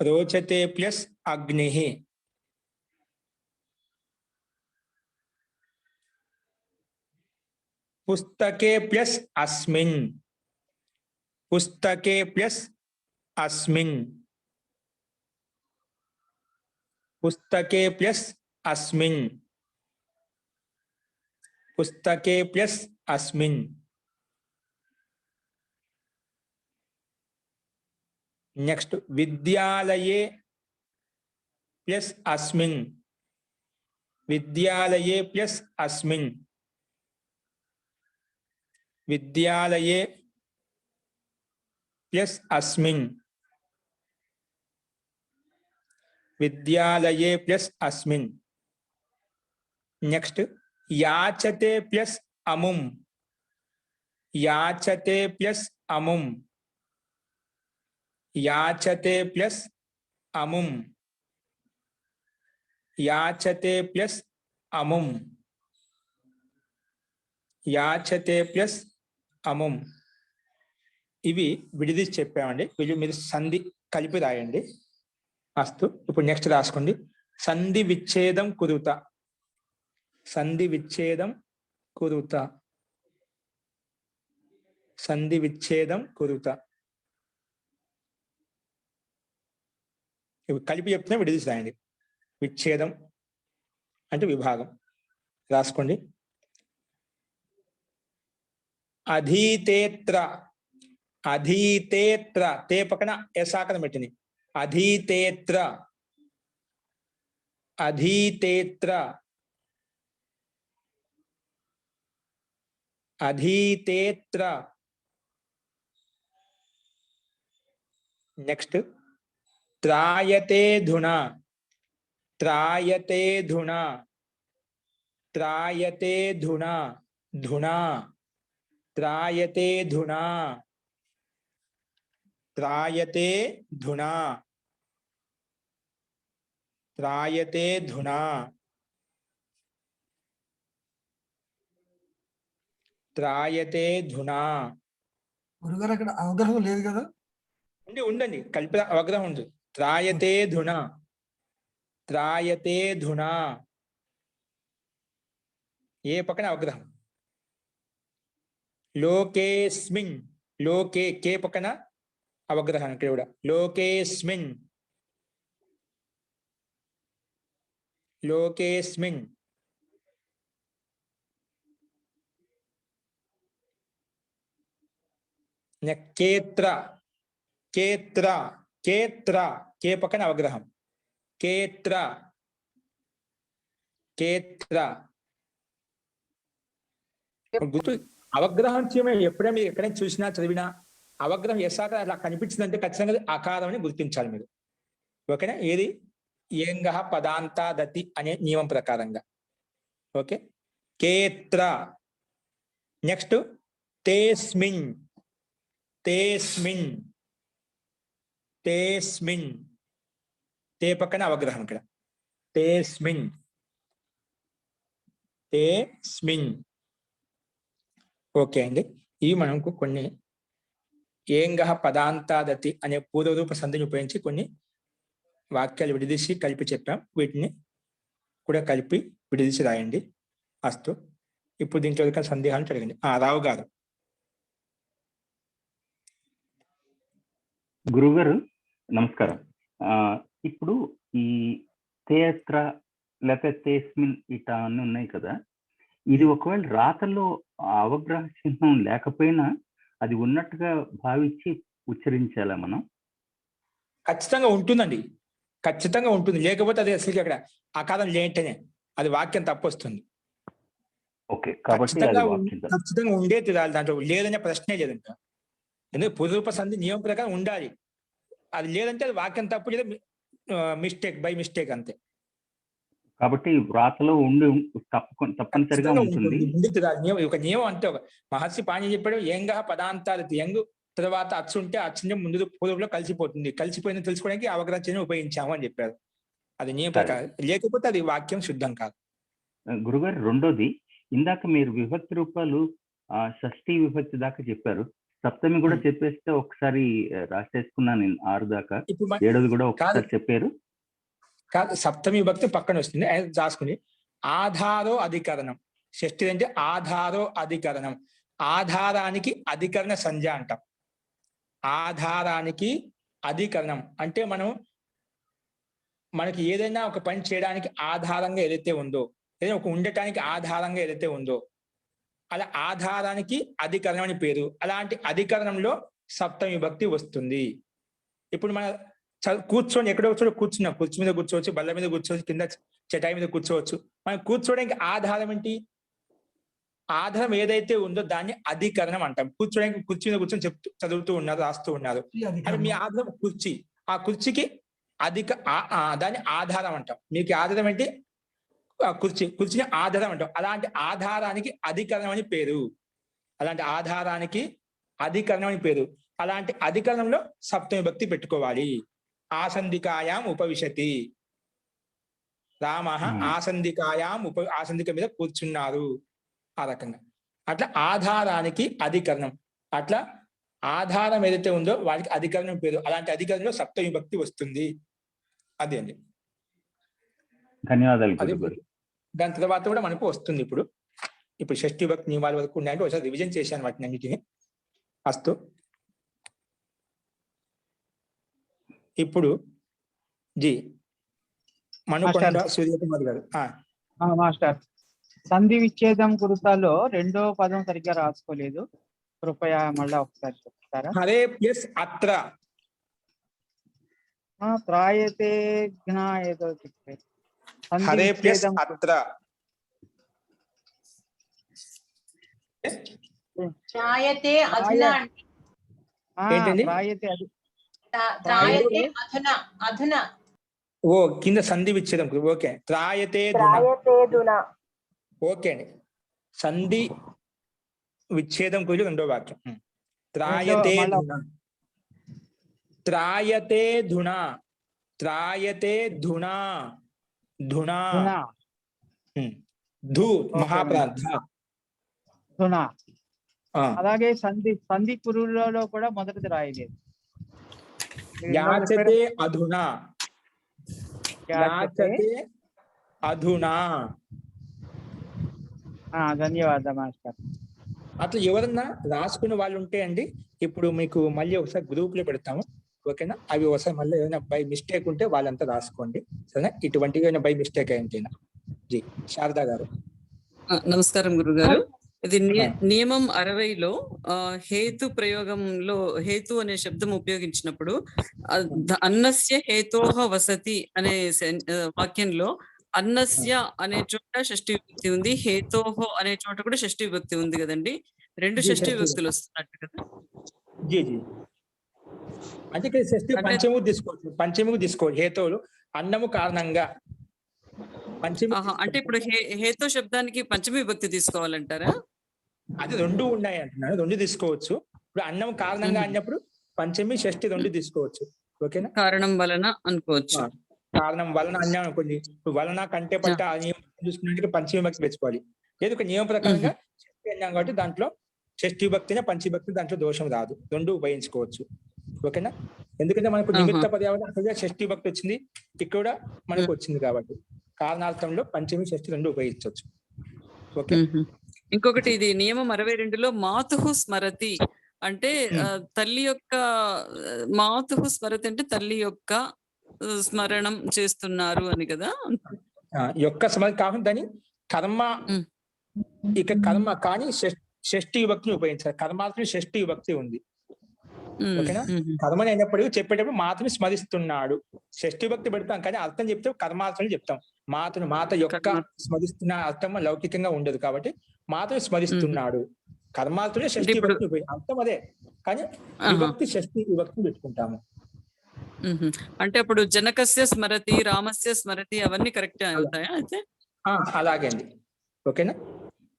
రోచతే ప్లస్ అగ్ని. పుస్తకే ప్లస్ అస్మిన్. పుస్తకే ప్లస్ అస్మిన్. పుస్తకే ప్లస్ అస్మిన్. పుస్తకే ప్లస్ అస్మిన్. నెక్స్ట్, విద్యాలయే ప్లస్ అస్మిన్. విద్యాలయే ప్లస్ అస్మిన్. విద్యాలయే ప్లస్ అస్మిన్. విద్యాలయే ప్లస్ అస్మిన్. నెక్స్ట్, యాచతే ప్లస్ అముం. యాచతే ప్లస్ అముం. యాచతే ప్లస్ అముం. యాచతే ప్లస్ అముం. యాచతే ప్లస్ అముం. ఇవి విడిదీసి చెప్పామండి. వీళ్ళు మీరు సంధి కలిపి రాయండి. అస్తు. ఇప్పుడు నెక్స్ట్ రాసుకోండి. సంధి విచ్ఛేదం కురుత. సంధి విచ్ఛేదం కురుత. సంధి విచ్ఛేదం కురుత. ఇవి కలిపి చెప్తున్నా, విడిదీసి రాయండి. విచ్ఛేదం అంటే విభాగం. రాసుకోండి. అధీతేత్ర. అధీతేత్ర. తే పక్కన ఎసాకరం పెట్టింది. అధీతేత్ర. అధీతేత్ర. అధీతేత్ర. నెక్స్ట్, త్రాయతే ధునా. త్రాయతే ధునా. త్రాయతే ధునా. ధునా. త్రాయతే ధునా. త్రాయతే ధునా. త్రాయతే ధునా. త్రాయతే ధునా. గురుగారు అక్కడ అవగాహన లేదు కదా? ఉండండి, కలిపి అవగ్రహం ఉంది. త్రాయతే ధునా. త్రాయతే ధునా. ఏ పక్కన అవగ్రహం. లోకేస్మిన్. లోకే కే పక్కన అవగ్రహం ఇక్కడ కూడా. లోకేస్మిన్. లోకేస్మిన్. కేత్ర. కేత్ర. కేత్ర. కే పక్కన అవగ్రహం. కేత్ర. కేత్ర. గుర్తు. అవగ్రహం ఎప్పుడైనా మీరు ఎక్కడైనా చూసినా చదివినా అవగ్రహం ఎసాక అట్లా కనిపించిందంటే ఖచ్చితంగా ఆకారం అని గుర్తించాలి మీరు. ఓకేనా? ఏది ఏంగ పదాంతాదతి అనే నియమం ప్రకారంగా. ఓకే. కేత్ర. నెక్స్ట్, తేస్మిన్. తేస్మిన్. తేస్మిన్. తే పక్కన అవగ్రహం ఇక్కడ. తేస్మిన్. తేస్మిన్. ఓకే అండి. ఇవి మనకు కొన్ని ఏంగ పదాంతాదతి అనే పూర్వరూప సంధిని ఉపయోగించి కొన్ని వాక్యాలు విడదీసి కలిపి చెప్పాం. వీటిని కూడా కలిపి విడదీసి రాయండి. అస్తు. ఇప్పుడు దీంట్లో సందేహాలు అడగండి. రావు గారు. గురుగారు నమస్కారం. ఇప్పుడు ఈ తేత్ర లేకపోతే తేస్మిన్ ఇట అన్ని ఉన్నాయి కదా, ఇది ఒకవేళ రాతల్లో అవగ్రహ చిహ్నం లేకపోయినా అది ఉన్నట్టుగా భావించి ఉచ్చరించాలా మనం? ఖచ్చితంగా ఉంటుందండి. ఖచ్చితంగా ఉంటుంది. లేకపోతే అది అసలు అక్కడ ఆకారం లేంటనే అది వాక్యం తప్పు వస్తుంది. ఓకే. కాబట్టి ఖచ్చితంగా ఉండే తీరాలి. దాంట్లో లేదనే ప్రశ్నే లేదంట. ఎందుకంటే పూర్వరూప సంధి నియమం ప్రకారం ఉండాలి. అది లేదంటే అది వాక్యం తప్పు, లేదా మిస్టేక్, బై మిస్టేక్ అంతే. కాబట్టి వ్రాతలో తప్పనిసరిగా ఖచ్చితంగా ఉంటుంది. ముందుకు నియమం, ఒక నియమం అంటే ఒక మహర్షి పాణి చెప్పాడు, ఏంగా పదాంతాలు యంగు తర్వాత అచ్చు ఉంటే అచ్చుని ముందు పూర్వలో కలిసిపోతుంది, కలిసిపోయింది తెలుసుకోవడానికి అవగ్రహం ఉపయోగించాము అని చెప్పారు. అది నియమ ప్రకారం, లేకపోతే అది వాక్యం శుద్ధం కాదు. గురుగారు, రెండోది, ఇందాక మీరు విభక్తి రూపాలు షష్ఠీ విభక్తి దాకా చెప్పారు. సప్తమి కూడా చెప్పేస్తే ఒకసారి రాసేసుకున్నాను నేను 6 దాకా. ఇప్పుడు 7ది కూడా ఒకసారి చెప్పారు. కాదు, సప్తమి విభక్తి పక్కన వస్తుంది, రాసుకుని ఆధారో అధికరణం. షష్ఠి అంటే ఆధారో అధికరణం. ఆధారానికి అధికరణ సంజ్ఞ అంటాం. ఆధారానికి అధికరణం అంటే మనకి ఏదైనా ఒక పని చేయడానికి ఆధారంగా ఏదైతే ఉందో, ఏదైనా ఒక ఉండటానికి ఆధారంగా ఏదైతే ఉందో, అలా ఆధారానికి అధికరణం అని పేరు. అలాంటి అధికరణంలో సప్తమి విభక్తి వస్తుంది. ఇప్పుడు మన కూర్చొని ఎక్కడో కూర్చున్నాం, కుర్చీ మీద కూర్చోవచ్చు, బల్ల మీద కూర్చోవచ్చు, కింద చటాయి మీద కూర్చోవచ్చు. మనం కూర్చోడానికి ఆధారం ఏంటి? ఆధారం ఏదైతే ఉందో దాన్ని అధికరణం అంటాం. కూర్చోడానికి కుర్చీ మీద కూర్చొని చదువుతూ ఉన్నారు, రాస్తూ ఉన్నారు, అది మీ ఆధారం కుర్చీ. ఆ కుర్చీకి దాన్ని ఆధారం అంటాం. మీకు ఆధారం ఏంటి? కుర్చీని ఆధారం అంటాం. అలాంటి ఆధారానికి అధికరణం అని పేరు. అలాంటి ఆధారానికి అధికరణం అని పేరు. అలాంటి అధికరణంలో సప్తమి విభక్తి పెట్టుకోవాలి. ఆసందికాయాం ఉపవిశతి. రామ ఆసందికాయాం ఆసందిక మీద కూర్చున్నారు. ఆ రకంగా అట్లా ఆధారానికి అధికరణం. అట్లా ఆధారం ఏదైతే ఉందో వారికి అధికరణం పేరు. అలాంటి అధికరణంలో సప్తమి విభక్తి వస్తుంది. అదే అండి. ధన్యవాదాలు. దాని తర్వాత కూడా మనకు వస్తుంది. ఇప్పుడు షష్ఠి విభక్తి నియమాల వరకు ఉన్నాయంటే ఒకసారి రివిజన్ చేశాను వాటిని అన్నిటిని. అస్తు. ఇప్పుడు మనుకొండ సూర్యకుమార్ గారు. మాస్టర్, సంధి విచ్ఛేదం కురుతాలో 2వ పదం సరిగ్గా రాసుకోలేదు, కృపయా మళ్ళా ఒకసారి చెప్తారా? హరే ప్లస్ అత్ర. త్రాయతే జ్ఞాయేదో చెప్పారు. హరే ప్లస్ అత్ర. త్రాయతే అధునా. ఏంటండి? త్రాయతే అధునా. అధునా. ఓ, కింద సంధి విచ్ఛేదం. ఓకే. త్రాయతే ధునా. ఓకే అండి. సంధి విచ్ఛేదం గురించి రెండో వాక్యం. త్రాయతే ధునా. త్రాయతే ధునా. త్రాయతే ధునా. ధునా. ధు మహాప్రార్థ. ధునా. అలాగే సంధి కురులలో కూడా మొదటిది రాయలేదు. యాచతే అధునా. యాచతే అధునా. ధన్యవాదాలు మాస్టర్. అట్లా ఎవరన్నా రాసుకునే వాళ్ళు ఉంటే అండి, ఇప్పుడు మీకు మళ్ళీ ఒకసారి గ్రూప్ లో పెడతాము. ఓకేనా? అవి ఒకసారి మళ్ళీ ఏదైనా బై మిస్టేక్ ఉంటే వాళ్ళంతా రాసుకోండి. సరేనా? ఇటువంటి బై మిస్టేక్ అయింటేనా. జీ శారదా గారు. నమస్కారం గురుగారు. ఇది నియమం 60లో హేతు ప్రయోగంలో హేతు అనే శబ్దం ఉపయోగించినప్పుడు అన్నస్య హేతోహ వసతి అనే వాక్యంలో అన్నస్య అనే చోట షష్ఠి విభక్తి ఉంది, హేతోహో అనే చోట కూడా షష్ఠి విభక్తి ఉంది కదండి. 2 షష్ఠి విభక్తులు వస్తున్నట్టు కదా? జీ జీ. అంటే ఇక్కడ షష్ఠి పంచమికి తీసుకోవచ్చు. హేతువులు అన్నము కారణంగా పంచమి. అంటే ఇప్పుడు హేతు శబ్దానికి పంచమి విభక్తి తీసుకోవాలంటారా? అది 2 ఉన్నాయి అంటున్నాను. 2 తీసుకోవచ్చు. ఇప్పుడు అన్నం కారణంగా అన్నప్పుడు పంచమి షష్ఠి 2 తీసుకోవచ్చు. ఓకేనా? కారణం వలన అనుకోవచ్చు. కారణం వలన అన్నం అనుకోండి. వలన కంటే పట్ట చూసుకున్నట్టు పంచమి విభక్తి తెచ్చుకోవాలి. లేదు ఒక నియమ ప్రకారంగా షష్ఠి అన్నాం కాబట్టి దాంట్లో షష్ఠి విభక్తినే పంచవిభక్తి దాంట్లో దోషం రాదు. 2 ఉపయోగించుకోవచ్చు. ఓకేనా? ఎందుకంటే మనకు నిమిత్త పర్యావరణ అసలుగా షష్ఠి విభక్తి వచ్చింది, ఇక్కడ మనకు వచ్చింది కాబట్టి కారణార్థంలో పంచమి షష్ఠి 2 ఉపయోగించవచ్చు. ఓకే. ఇంకొకటి, ఇది నియమం 62లో మాతుహు స్మరతి అంటే తల్లి యొక్క మాతుహు స్మరతి అంటే తల్లి యొక్క స్మరణం చేస్తున్నారు అని కదా. యొక్క స్మరణ కాకుండా దాని కర్మ, ఇక కర్మ కానీ షష్ఠి విభక్తిని ఉపయోగించాలి. కర్మార్థం షష్ఠి విభక్తి ఉంది. ఓకేనా? కర్మని అయినప్పటికీ చెప్పేటప్పుడు మాతని స్మరిస్తున్నాడు. షష్ఠి విభక్తి పెడతాం కానీ అర్థం చెప్తే కర్మార్థం చెప్తాం. మాత యొక్క స్మరిస్తున్న అర్థం లౌకికంగా ఉండదు కాబట్టి మాతని స్మరిస్తున్నాడు. కర్మార్థమే షష్ఠి విభక్తి అర్థం అదే, కానీ విభక్తి షష్ఠి విభక్తి పెట్టుకుంటాము. మ్మ్. అంటే అప్పుడు జనకస్య స్మరతి, రామస్య స్మరతి అవన్నీ కరెక్ట్ అవుతాయా అయితే? అలాగే అండి. ఓకేనా?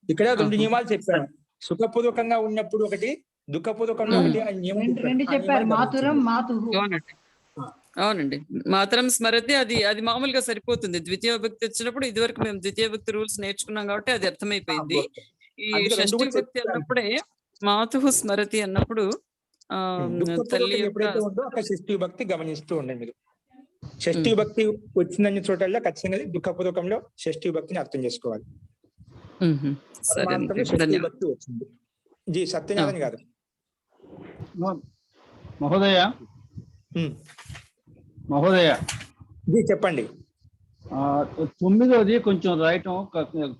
ఇక్కడ 2 నియమాలు చెప్పాను. సుఖపూర్వకంగా ఉన్నప్పుడు ఒకటి, దుఃఖపూర్వకంగా ఒకటి అని నియమం రెండు చెప్పాను. ఆ చెప్పారు, నియమాలు మాతురం గమనించండి. మాతుహు. అవునండి, అవునండి. మాత్రం స్మరతి అది మామూలుగా సరిపోతుంది. ద్వితీయ విభక్తి వచ్చినప్పుడు ఇదివరకు మేము ద్వితీయ విభక్తి రూల్స్ నేర్చుకున్నాం కాబట్టి అది అర్థమైపోయింది. ఓకే. ఈ అందుకే 2 షష్ఠీ కూడా విభక్తి చెప్పాను. అన్నప్పుడే మాతుహు స్మరతి అన్నప్పుడు తల్లి దుఃఖపూర్వకంగా యొక్క ఎప్పుడైతే ఉందో అక్కడ షష్ఠీ విభక్తి గమనిస్తూ ఉండండి మీరు. షష్ఠీ విభక్తి వచ్చిందన్న చోటల్లో ఖచ్చితంగా దుఃఖపూర్వకంలో షష్ఠీ విభక్తిని అర్థం చేసుకోవాలి. సరే పరమాంతంలో షష్ఠీ ధన్యవాదాలు. విభక్తి వచ్చింది. జీ సత్యనారాయణ గారు. మహోదయ ఉమ్. మహోదయ జీ చెప్పండి. 9ది కొంచెం రాయటం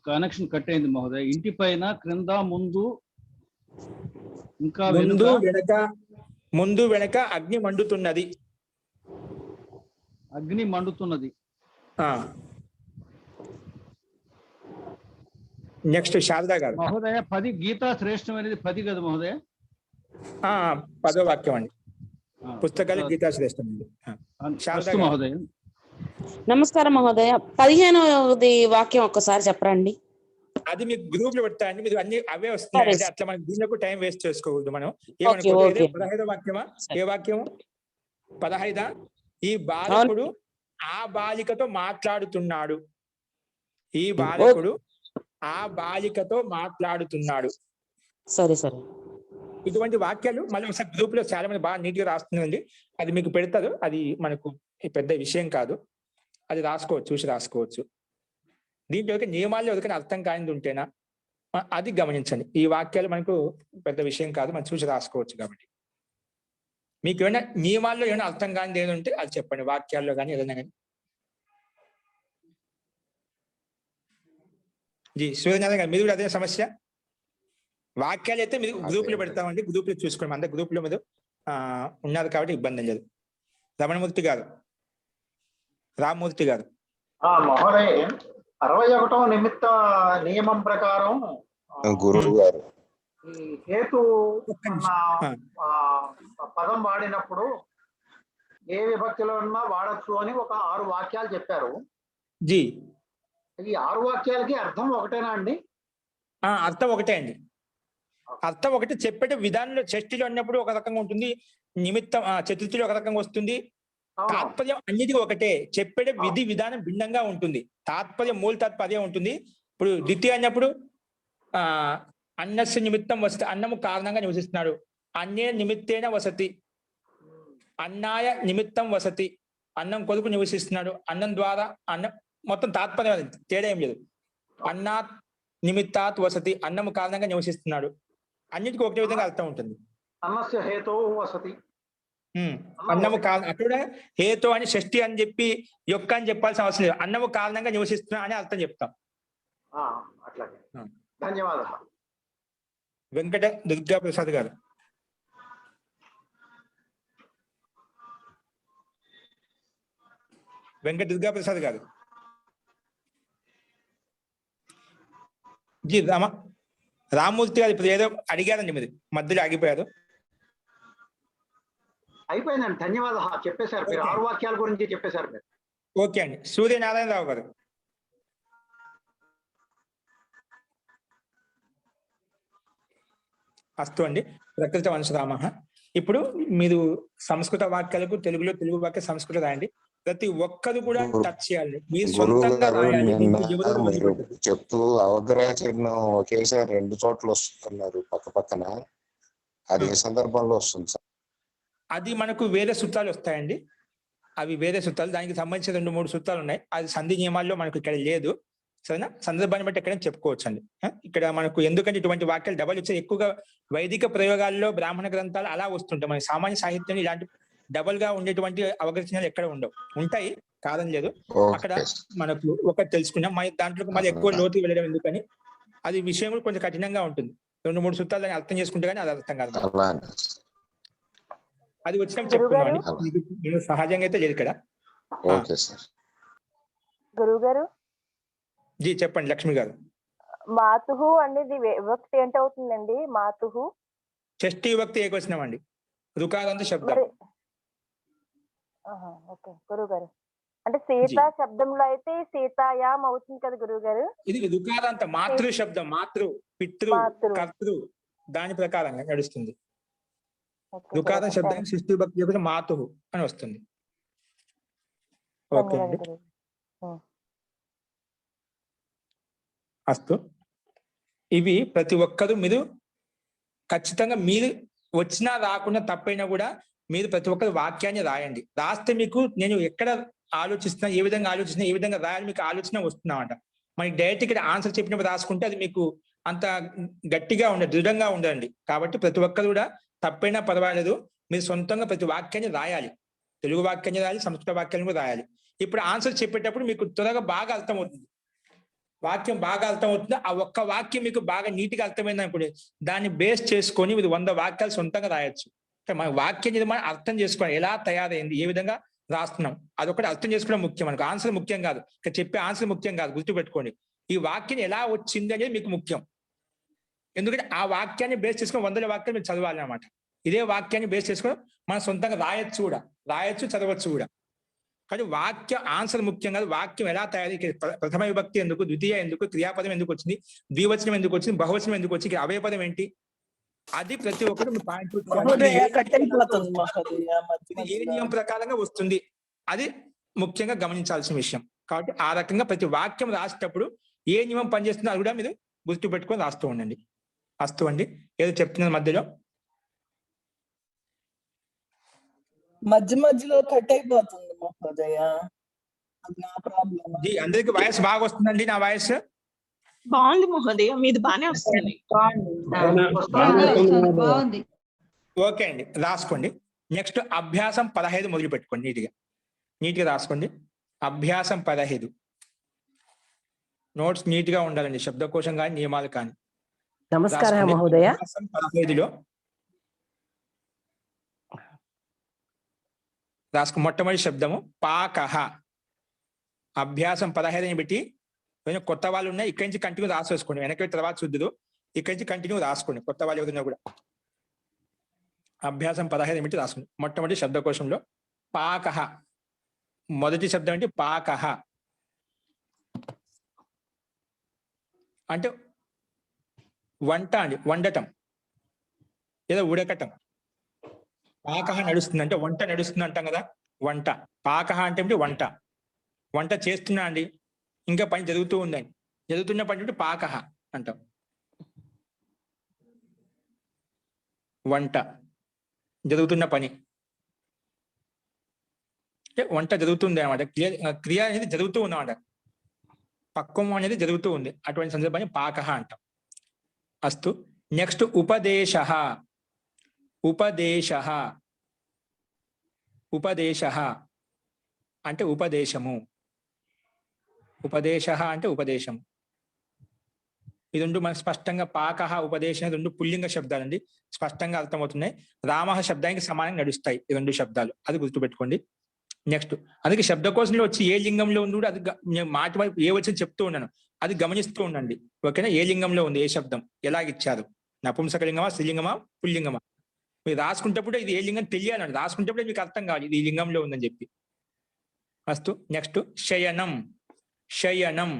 కనెక్షన్ కట్ అయింది మహోదయ. ఇంటి పైన, క్రింద, ముందు, ఇంకా ముందు వెనక అగ్ని మండుతున్నది. అగ్ని మండుతున్నది. నెక్స్ట్ శారదా గారు. మహోదయ 10 గీతా శ్రేష్టమైనది 10 కదా మహోదయ? 10వ వాక్యం అండి. పుస్తకాలు గీతా శ్రేష్టం అండి. శారదా గారు. మహోదయ నమస్కారం మహోదయ. 15వ వాక్యం ఒక్కసారి చెప్పరండి. అది మీకు గ్రూప్ లో పెడతా అండి. మీరు అన్ని అవే వస్తున్నాయి. అట్లా మనం దీనికి టైం వేస్ట్ చేసుకోకూడదు. మనం ఏమనుకోలేదు. 15వ వాక్యమా? ఏ వాక్యము? 15. ఈ బాలకుడు ఆ బాలికతో మాట్లాడుతున్నాడు. ఈ బాలకుడు ఆ బాలికతో మాట్లాడుతున్నాడు. సరే సరే. ఇటువంటి వాక్యాలు మళ్ళీ ఒకసారి గ్రూప్ లో చాలా మంది బాగా నీట్ గా రాస్తుందండి. అది మీకు పెడతారు. అది మనకు పెద్ద విషయం కాదు. అది రాసుకోవచ్చు, చూసి రాసుకోవచ్చు. దీంట్లో నియమాల్లో ఎవరికైనా అర్థం కానిది ఉంటేనా అది గమనించండి. ఈ వాక్యాలు మనకు పెద్ద విషయం కాదు, మనం చూసి రాసుకోవచ్చు. కాబట్టి మీకు ఏమైనా నియమాల్లో ఏమైనా అర్థం కానిది ఏది ఉంటే అది చెప్పండి, వాక్యాల్లో కానీ ఏదైనా కానీ. జీ సూర్యనారాయణ గారు, మీరు కూడా అదే సమస్య. వాక్యాలు అయితే మీరు గ్రూప్ లో పెడతామండి. గ్రూప్ లో చూసుకోండి. అందరు గ్రూప్ లో మీరు ఉన్నారు కాబట్టి ఇబ్బంది లేదు. రమణమూర్తి గారు, రామ్మూర్తి గారు. మహోదయ 61వ నిమిత్త నియమం ప్రకారం గురువు గారు ఈ హేతు పదం వాడినప్పుడు ఏ విభక్తిలో ఉన్నా వాడచ్చు అని ఒక 6 వాక్యాలు చెప్పారు. జీ ఈ 6 వాక్యాలకి అర్థం ఒకటేనా అండి? అర్థం ఒకటే అండి. అర్థం ఒకటి. చెప్పే విధానంలో షష్ఠిలో అన్నప్పుడు ఒక రకంగా ఉంటుంది, నిమిత్తం చతుర్థిలో ఒక రకంగా వస్తుంది. తాత్పర్యం అన్నిటికీ ఒకటే. చెప్పే విధి విధానం భిన్నంగా ఉంటుంది. తాత్పర్యం మూల తాత్పర్యం ఉంటుంది. ఇప్పుడు ద్వితీయ అన్నప్పుడు అన్నస్య నిమిత్తం వసతి, అన్నము కారణంగా నివసిస్తున్నాడు. అన్నే నిమిత్తేన వసతి, అన్నాయ నిమిత్తం వసతి, అన్నం కొరకు నివసిస్తున్నాడు. అన్నం ద్వారా అన్నం మొత్తం తాత్పర్యం, తేడా ఏం లేదు. అన్నాత్ నిమిత్తాత్ వసతి, అన్నము కారణంగా నివసిస్తున్నాడు. అన్నిటికీ ఒకటే విధంగా అర్థం ఉంటుంది. అన్నస్య హేతో వసతి, అన్నము కారణం. అక్కడ హేతో అని షష్ఠి అని చెప్పి యొక్క అని చెప్పాల్సిన అవసరం లేదు. అన్నము కారణంగా నివసిస్తున్నా అని అర్థం చెప్తాం. అట్లాగే. ధన్యవాదాలు. వెంకట దుర్గా ప్రసాద్ గారు. వెంకట దుర్గా ప్రసాద్ గారు. జీ రామ్మూర్తి గారు ఇప్పుడు ఏదో అడిగారండి, మీరు మధ్యలో ఆగిపోయారు. అయిపోయిందండి. ధన్యవాదాలు. చెప్పేశారు మీరు. 6 వాక్యాల గురించి చెప్పేశారు మీరు. ఓకే అండి. సూర్యనారాయణరావు గారు. అస్తు అండి. ప్రకృతి వంశరామ. ఇప్పుడు మీరు సంస్కృత వాక్యాలకు తెలుగులో తెలుగు వాక్య సంస్కృత రాయండి. ప్రతి ఒక్కరు కూడా టచ్ చేయాలి. మీరు సొంతంగా రాయాలి. చెప్తూ అవగ్రహచిహ్నం ఒకేసారి 2 చోట్ల వస్తున్నారు పక్క పక్కన. అది ఏ సందర్భంలో వస్తుంది సార్? అది మనకు వేరే సూత్రాలు వస్తాయండి. అవి వేరే సూత్రాలు. దానికి సంబంధించిన 2-3 సూత్రాలు ఉన్నాయి. అది సంధి నియమాల్లో మనకు ఇక్కడ లేదు. సరేనా? సందర్భాన్ని బట్టి ఎక్కడైనా చెప్పుకోవచ్చు అండి. ఇక్కడ మనకు ఎందుకంటే ఇటువంటి వాక్యాలు డబల్ వచ్చి ఎక్కువగా వైదిక ప్రయోగాల్లో బ్రాహ్మణ గ్రంథాలు అలా వస్తుంటాయి. మన సామాన్య సాహిత్యం ఇలాంటి డబల్ గా ఉండేటువంటి అవగర్చనలు ఎక్కడ ఉండవు. ఉంటాయి, కాదని లేదు. అక్కడ మనకు ఒకటి తెలుసుకున్నాం. దాంట్లో మళ్ళీ ఎక్కువ లోతు వెళ్ళడం ఎందుకని, అది విషయం కూడా కొంచెం కఠినంగా ఉంటుంది. 2-3 సూత్రాలు దాన్ని అర్థం చేసుకుంటే కానీ అది అర్థం కాదు. అది వచ్చినప్పుడు చెప్పుకున్నాం. సహజంగా అయితే లేదు ఇక్కడ. గురువు గారు. జీ చెప్పండి లక్ష్మి గారు. మాతుహు అనేది విభక్తి ఏంటి అవుతుందండి? మాతుహు షష్ఠీ విభక్తి ఏకవచనం అండి. రుకారాంత శబ్దం. ఓకే గురువు గారు. అంటే సీత జీ. శబ్దంలో అయితే సీతాయాం అవుతుంది కదా గురువు గారు. ఇది రుకారాంత మాతృ శబ్దం, మాతృ, పితృ, మాతృ. కర్తృ దాని ప్రకారంగా నడుస్తుంది. ఓకే రుకారం గురువు గారు. శబ్దానికి షష్ఠీ విభక్తి యొక్క మాతు అని వస్తుంది. ఓకే ధన్యవాదాలు అండి, గురువు. అస్తు. ఇవి ప్రతి ఒక్కరు మీరు ఖచ్చితంగా మీరు వచ్చినా రాకుండా తప్పైనా కూడా మీరు ప్రతి ఒక్కరు వాక్యాన్ని రాయండి. రాస్తే మీకు నేను ఎక్కడ ఆలోచిస్తున్నా, ఏ విధంగా ఆలోచిస్తున్నా, ఏ విధంగా రాయాలి మీకు ఆలోచన వస్తున్నామంట. మనకి డైరెక్ట్ ఇక్కడ ఆన్సర్ చెప్పినప్పుడు రాసుకుంటే అది మీకు అంత గట్టిగా ఉండదు, దృఢంగా ఉండదండి. కాబట్టి ప్రతి ఒక్కరు కూడా తప్పైనా పర్వాలేదు, మీరు సొంతంగా ప్రతి వాక్యాన్ని రాయాలి. తెలుగు వాక్యాన్ని రాయాలి, సంస్కృత వాక్యాన్ని కూడా రాయాలి. ఇప్పుడు ఆన్సర్ చెప్పేటప్పుడు మీకు త్వరగా బాగా అర్థమవుతుంది, వాక్యం బాగా అర్థమవుతుంది. ఆ ఒక్క వాక్యం మీకు బాగా నీట్గా అర్థమైంది అనుకోండి, దాన్ని బేస్ చేసుకొని మీరు 100 వాక్యాలు సొంతంగా రాయొచ్చు. మన వాక్య నిర్మాణం అర్థం చేసుకోవాలి, ఎలా తయారైంది, ఏ విధంగా రాస్తున్నాం, అదొకటి అర్థం చేసుకోవడం ముఖ్యం. మనకు ఆన్సర్ ముఖ్యం కాదు, ఇక్కడ చెప్పే ఆన్సర్ ముఖ్యం కాదు, గుర్తుపెట్టుకోండి. ఈ వాక్యం ఎలా వచ్చింది అనేది మీకు ముఖ్యం. ఎందుకంటే ఆ వాక్యాన్ని బేస్ చేసుకొని 100 వాక్యాలు మీరు చదవాలి అన్నమాట. ఇదే వాక్యాన్ని బేస్ చేసుకొని మనం సొంతంగా రాయొచ్చు కూడా, రాయొచ్చు, చదవచ్చు కూడా. కానీ వాక్య ఆన్సర్ ముఖ్యం కాదు, వాక్యం ఎలా తయారీ, ప్రథమ విభక్తి ఎందుకు, ద్వితీయ ఎందుకు, క్రియాపదం ఎందుకు వచ్చింది, ద్వివచనం ఎందుకు వచ్చింది, బహువచనం ఎందుకు వచ్చింది, అవయపదం ఏంటి, అది ప్రతి ఒక్కరు పాయింట్ ఏ నియమం ప్రకారంగా వస్తుంది, అది ముఖ్యంగా గమనించాల్సిన విషయం. కాబట్టి ఆ రకంగా ప్రతి వాక్యం రాసేటప్పుడు ఏ నియమం పనిచేస్తుందో అది కూడా మీరు గుర్తు పెట్టుకొని రాస్తూ ఉండండి. అస్తు అండి, ఏదో చెప్తున్నది మధ్యలో మధ్యలో కట్ అయిపోతుంది మహోదయ, అది నా ప్రాబ్లం. అందరికి వాయిస్ బాగా వస్తుందండి, నా వాయిస్ బాగుంది మహోదయ, మీది బానే వస్తుంది. బాగుంది. ఓకే అండి, రాసుకోండి. నెక్స్ట్ అభ్యాసం 15 మొదలు పెట్టుకోండి. నీట్గా రాసుకోండి. అభ్యాసం 15 నోట్స్ నీట్ గా ఉండాలండి, శబ్దకోశం కానీ నియమాలు కానీ. నమస్కారం మహోదయ. అభ్యాసం 15లో రాసుకో. మొట్టమొదటి శబ్దము పాకహ. అభ్యాసం 15 పెట్టి కొంచెం కొత్త వాళ్ళు ఉన్నాయి, ఇక్కడి నుంచి కంటిన్యూ రాసేసుకోండి. వెనక్కి తర్వాత చూద్దు, ఇక్కడి నుంచి కంటిన్యూ రాసుకోండి. కొత్త వాళ్ళు ఎవరైనా కూడా అభ్యాసం 15 పెట్టి రాసుకోండి. మొట్టమొదటి శబ్దకోశంలో పాకహ, మొదటి శబ్దం ఏంటి? పాకహ అంటే వంట అండి, వండటం ఏదో ఉడకటం. పాకహ నడుస్తుంది అంటే వంట నడుస్తుంది అంటాం కదా, వంట. పాకహ అంటే ఏంటి? వంట. వంట చేస్తున్నా అండి, ఇంకా పని జరుగుతూ ఉందండి, జరుగుతున్న పని అంటే పాకహ అంటాం. వంట జరుగుతున్న పని అంటే వంట జరుగుతుంది అనమాట. క్రియ అనేది జరుగుతూ ఉందన్నమాట, పక్వం అనేది జరుగుతూ ఉంది. అటువంటి సందర్భాన్ని పాకహ అంటాం. అస్తు. నెక్స్ట్ ఉపదేశ. ఉపదేశ, ఉపదేశ అంటే ఉపదేశము. ఉపదేశ అంటే ఉపదేశం. ఈ రెండు మనకు స్పష్టంగా పాకహ, ఉపదేశం రెండు పుల్లింగ శబ్దాలండి, స్పష్టంగా అర్థమవుతున్నాయి. రామః శబ్దానికి సమానంగా నడుస్తాయి ఈ రెండు శబ్దాలు, అది గుర్తుపెట్టుకోండి. నెక్స్ట్ అందుకే శబ్దకోశంలో వచ్చి ఏ లింగంలో ఉంది కూడా అది నేను మాట వైపు ఏ వచ్చి చెప్తూ ఉన్నాను, అది గమనిస్తూ ఉండండి. ఓకేనా? ఏ లింగంలో ఉంది, ఏ శబ్దం ఎలాగిచ్చారు, నపుంసకలింగమా, స్త్రీలింగమా, పుల్లింగమా. మీరు రాసుకుంటప్పుడు ఇది ఏ లింగం తెలియాలండి, రాసుకుంటప్పుడే మీకు అర్థం కావాలి ఇది ఈ లింగంలో ఉందని చెప్పి. అస్తు. నెక్స్ట్ శయనం. శయనం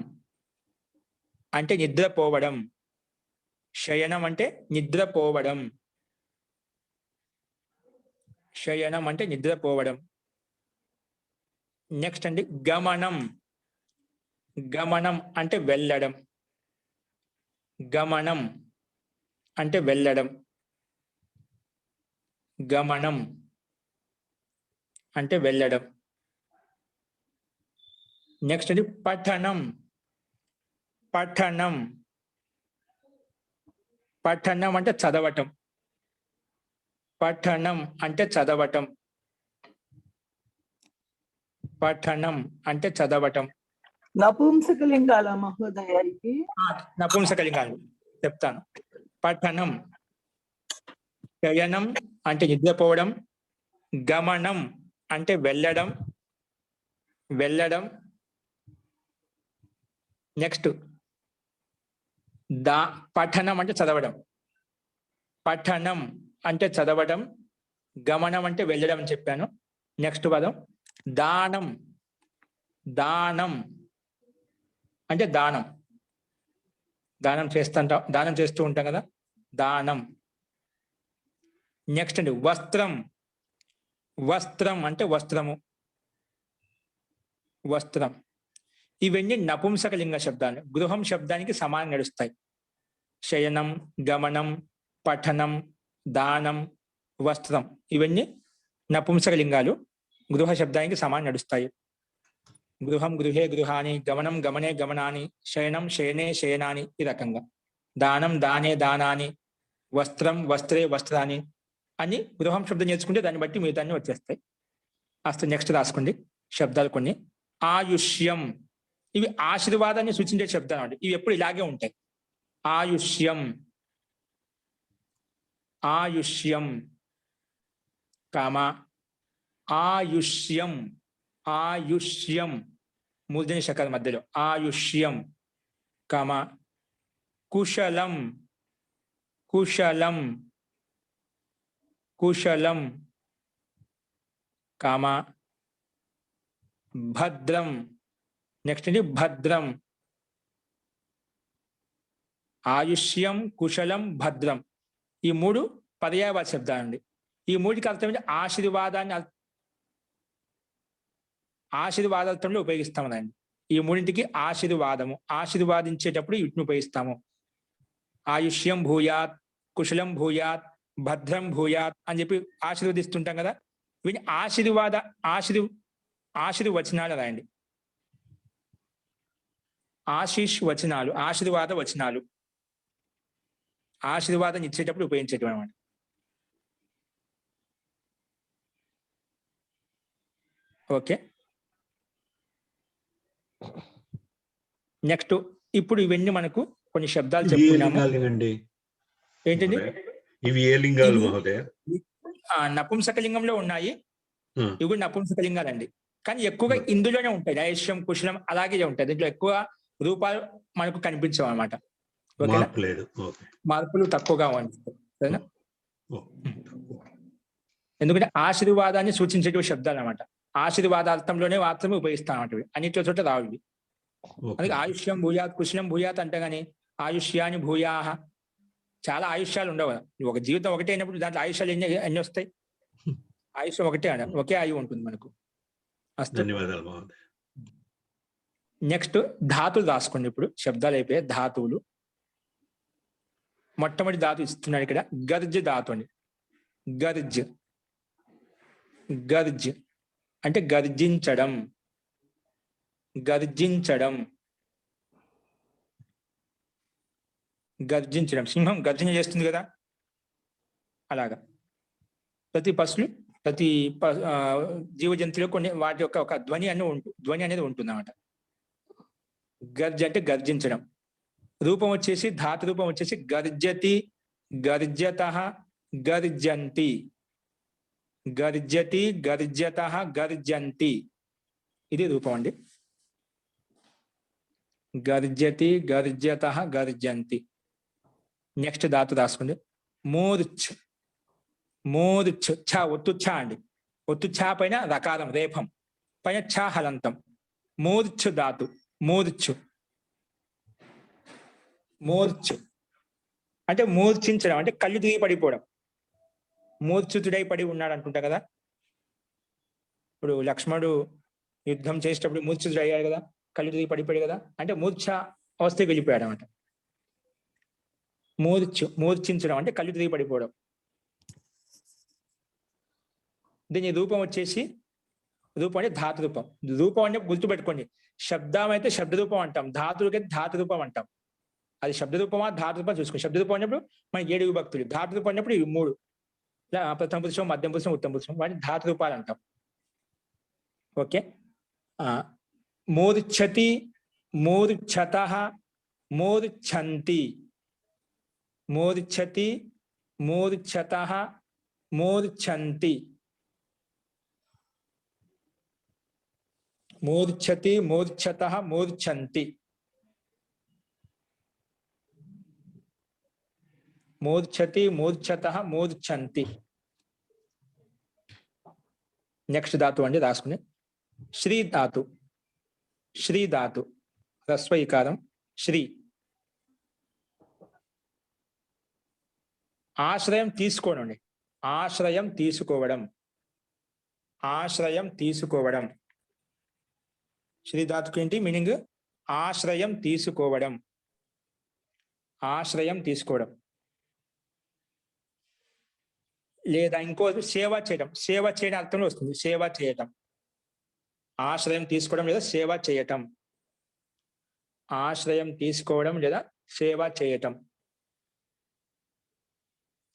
అంటే నిద్రపోవడం. శయనం అంటే నిద్రపోవడం. శయనం అంటే నిద్రపోవడం. నెక్స్ట్ అండి గమనం. గమనం అంటే వెళ్ళడం. గమనం అంటే వెళ్ళడం. గమనం అంటే వెళ్ళడం. నెక్స్ట్ అండి పఠనం. పఠనం. పఠనం అంటే చదవటం. పఠనం అంటే చదవటం. పఠనం అంటే చదవటం. నపుంసకలింగాల మహోదయ ఇది? నపుంసకలింగాలు చెప్తాను. పఠనం, శయనం అంటే నిద్రపోవడం, గమనం అంటే వెళ్ళడం, వెళ్ళడం. నెక్స్ట్ పఠనం అంటే చదవడం. పఠనం అంటే చదవడం, గమనం అంటే వెళ్ళడం అని చెప్పాను. నెక్స్ట్ పదం దానం, దానం అంటే దానం, దానం చేస్తూ ఉంటాం కదా, దానం. నెక్స్ట్ అండి వస్త్రం, వస్త్రం అంటే వస్త్రము, వస్త్రం. ఇవన్నీ నపుంసకలింగ శబ్దాలు, గృహం శబ్దానికి సమానం నడుస్తాయి. శయనం, గమనం, పఠనం, దానం, వస్త్రం ఇవన్నీ నపుంసకలింగాలు, గృహ శబ్దానికి సమానం నడుస్తాయి. గృహం గృహే గృహాని, గమనం గమనే గమనాని, శయనం శయనే శయనాని, ఈ రకంగా. దానం దానే దానాని, వస్త్రం వస్త్రే వస్త్రాని అని గృహం శబ్దం నేర్చుకుంటే దాన్ని బట్టి మిగతా అన్ని వచ్చేస్తాయి. అసలు నెక్స్ట్ రాసుకోండి శబ్దాలు కొన్ని. ఆయుష్యం, ఇవి ఆశీర్వాదాన్ని సూచించే శబ్దాలు అండి. ఇవి ఎప్పుడు ఇలాగే ఉంటాయి. ఆయుష్యం, ఆయుష్యం, కామ, ఆయుష్యం, ఆయుష్యం, మూర్ధని శకాల మధ్యలో ఆయుష్యం, కామ, కుశలం, కుశలం, కుశలం, కామ, భద్రం. నెక్స్ట్ అండి భద్రం, ఆయుష్యం, కుశలం, భద్రం. ఈ మూడు పర్యాయవాద శబ్దాలండి. ఈ మూడికి అర్థం ఏంటి? ఆశీర్వాదాన్ని, ఆశీర్వాదార్థంలో ఉపయోగిస్తామనండి. ఈ మూడింటికి ఆశీర్వాదము, ఆశీర్వాదించేటప్పుడు వీటిని ఉపయోగిస్తాము. ఆయుష్యం భూయాత్, కుశలం భూయాత్, భద్రం భూయాత్ అని చెప్పి ఆశీర్వదిస్తుంటాం కదా, వీటిని ఆశీర్వచనాలు రాయండి. ఆశీష్ వచనాలు, ఆశీర్వాద వచనాలు, ఆశీర్వాదం ఇచ్చేటప్పుడు ఉపయోగించేటప్పుడు అనమాట. ఓకే, నెక్స్ట్ ఇప్పుడు ఇవన్నీ మనకు కొన్ని శబ్దాలు చెప్పుకున్నాము. ఏంటండి ఇవి ఏ లింగాలు మహోదయ? నపుంసకలింగంలో ఉన్నాయి, ఇవి కూడా నపుంసకలింగాలండి. కానీ ఎక్కువగా ఇందులోనే ఉంటాయి. నైష్యం, కుశలం అలాగే ఉంటాయి. దీంట్లో ఎక్కువ రూపాలు మనకు కనిపించవు అనమాట. మార్పులు తక్కువగా ఉంటాయి. సరేనా? ఎందుకంటే ఆశీర్వాదాన్ని సూచించేటువంటి శబ్దాలు అనమాట. ఆశీర్వాదార్థంలోనే మాత్రమే ఉపయోగిస్తాం అన్నమాట. అన్నిట్లో చోట రావు ఇవి. అందుకే ఆయుష్యం భూయాత్, కుశలం భూయాత్ అంటే గానీ ఆయుష్యాన్ని భూయాహ, చాలా ఆయుష్యాలు ఉండవు. ఒక జీవితం ఒకటే అయినప్పుడు దాంట్లో ఆయుష్యాలు ఎన్ని వస్తాయి? ఆయుష్యం ఒకటే అన, ఒకే ఆయువు ఉంటుంది మనకు. ధన్యవాదాలు. నెక్స్ట్ ధాతులు రాసుకోండి. ఇప్పుడు శబ్దాలు అయిపోయాయి. ధాతువులు, మొట్టమొదటి ధాతు ఇస్తున్నాడు ఇక్కడ, గర్జ్ ధాతు అండి. గర్జ్, గర్జ్ అంటే గర్జించడం, గర్జించడం, గర్జించడం. సింహం గర్జన చేస్తుంది కదా, అలాగా ప్రతి పశువులు, ప్రతి జీవ జంతువులు కొన్ని వాటి యొక్క ఒక ధ్వని అనేది ఉంటుంది అన్నమాట. గర్జ అంటే గర్జించడం. రూపం వచ్చేసి, ధాతు రూపం వచ్చేసి గర్జతి, గర్జతః, గర్జంతి, గర్జతి, గర్జతః, గర్జంతి. ఇది రూపం అండి. గర్జతి, గర్జతః, గర్జంతి. నెక్స్ట్ ధాతు రాసుకోండి. మూర్ఛ్, మూర్ఛ్, ఛ ఒత్తు ఛ అండి. ఒత్తు ఛ పైన రకారం రేఫం, పైన ఛ హలంతం. మూర్ఛ్ ధాతు, మూర్ఛ్, మూర్ఛ్ అంటే మూర్ఛించడం, అంటే కళ్ళు తిరిగి పడిపోవడం. మూర్ఛితుడై పడి ఉన్నాడు అనుకుంటా కదా. ఇప్పుడు లక్ష్మణుడు యుద్ధం చేసేటప్పుడు మూర్ఛితుడు అయ్యాడు కదా, కళ్ళు తిరిగి పడిపోయాడు కదా, అంటే మూర్ఛ అవస్థకి వెళ్ళిపోయాడు అనమాట. మూర్ఛించడం అంటే కళ్ళు తిరిగి పడిపోవడం. దీని రూపం వచ్చేసి, రూపం అంటే ధాతు రూపం. రూపం అంటే గుర్తుపెట్టుకోండి, శబ్దం అయితే శబ్ద రూపం అంటాం, ధాతువులకైతే ధాతు రూపం అంటాం. అది శబ్ద రూపమా ధాతు రూపం చూసుకోండి. శబ్ద రూపం అన్నప్పుడు మనకి 7 విభక్తులు, ధాతు రూపం అన్నప్పుడు ఇవి 3, ప్రథమ పురుషం, మధ్యం పురుషం, ఉత్తమ పురుషం, వాటిని ధాతు రూపాలు అంటాం. ఓకే, మూర్ఛతి, మూర్ఛతః, మూర్ఛంతి, మూర్ఛతి, మూర్ఛతః, మూర్ఛంతి, మూర్ఛతి, మూర్ఛతః, మూర్ఛంతి, మూర్ఛతి, మూర్ఛతః, మూర్ఛంతి. నెక్స్ట్ ధాతు అండి రాసుకుని. శ్రీ ధాతు, శ్రీ ధాతు, హ్రస్వ ఇకారం శ్రీ. ఆశ్రయం తీసుకోవడం, ఆశ్రయం తీసుకోవడం, ఆశ్రయం తీసుకోవడం. శ్రీ ధాతుకు ఏంటి మీనింగ్? ఆశ్రయం తీసుకోవడం, ఆశ్రయం తీసుకోవడం. లేదా ఇంకో సేవ చేయడం, సేవ చేయడం అర్థంలో వస్తుంది, సేవ చేయటం. ఆశ్రయం తీసుకోవడం లేదా సేవ చేయటం, ఆశ్రయం తీసుకోవడం లేదా సేవ చేయటం,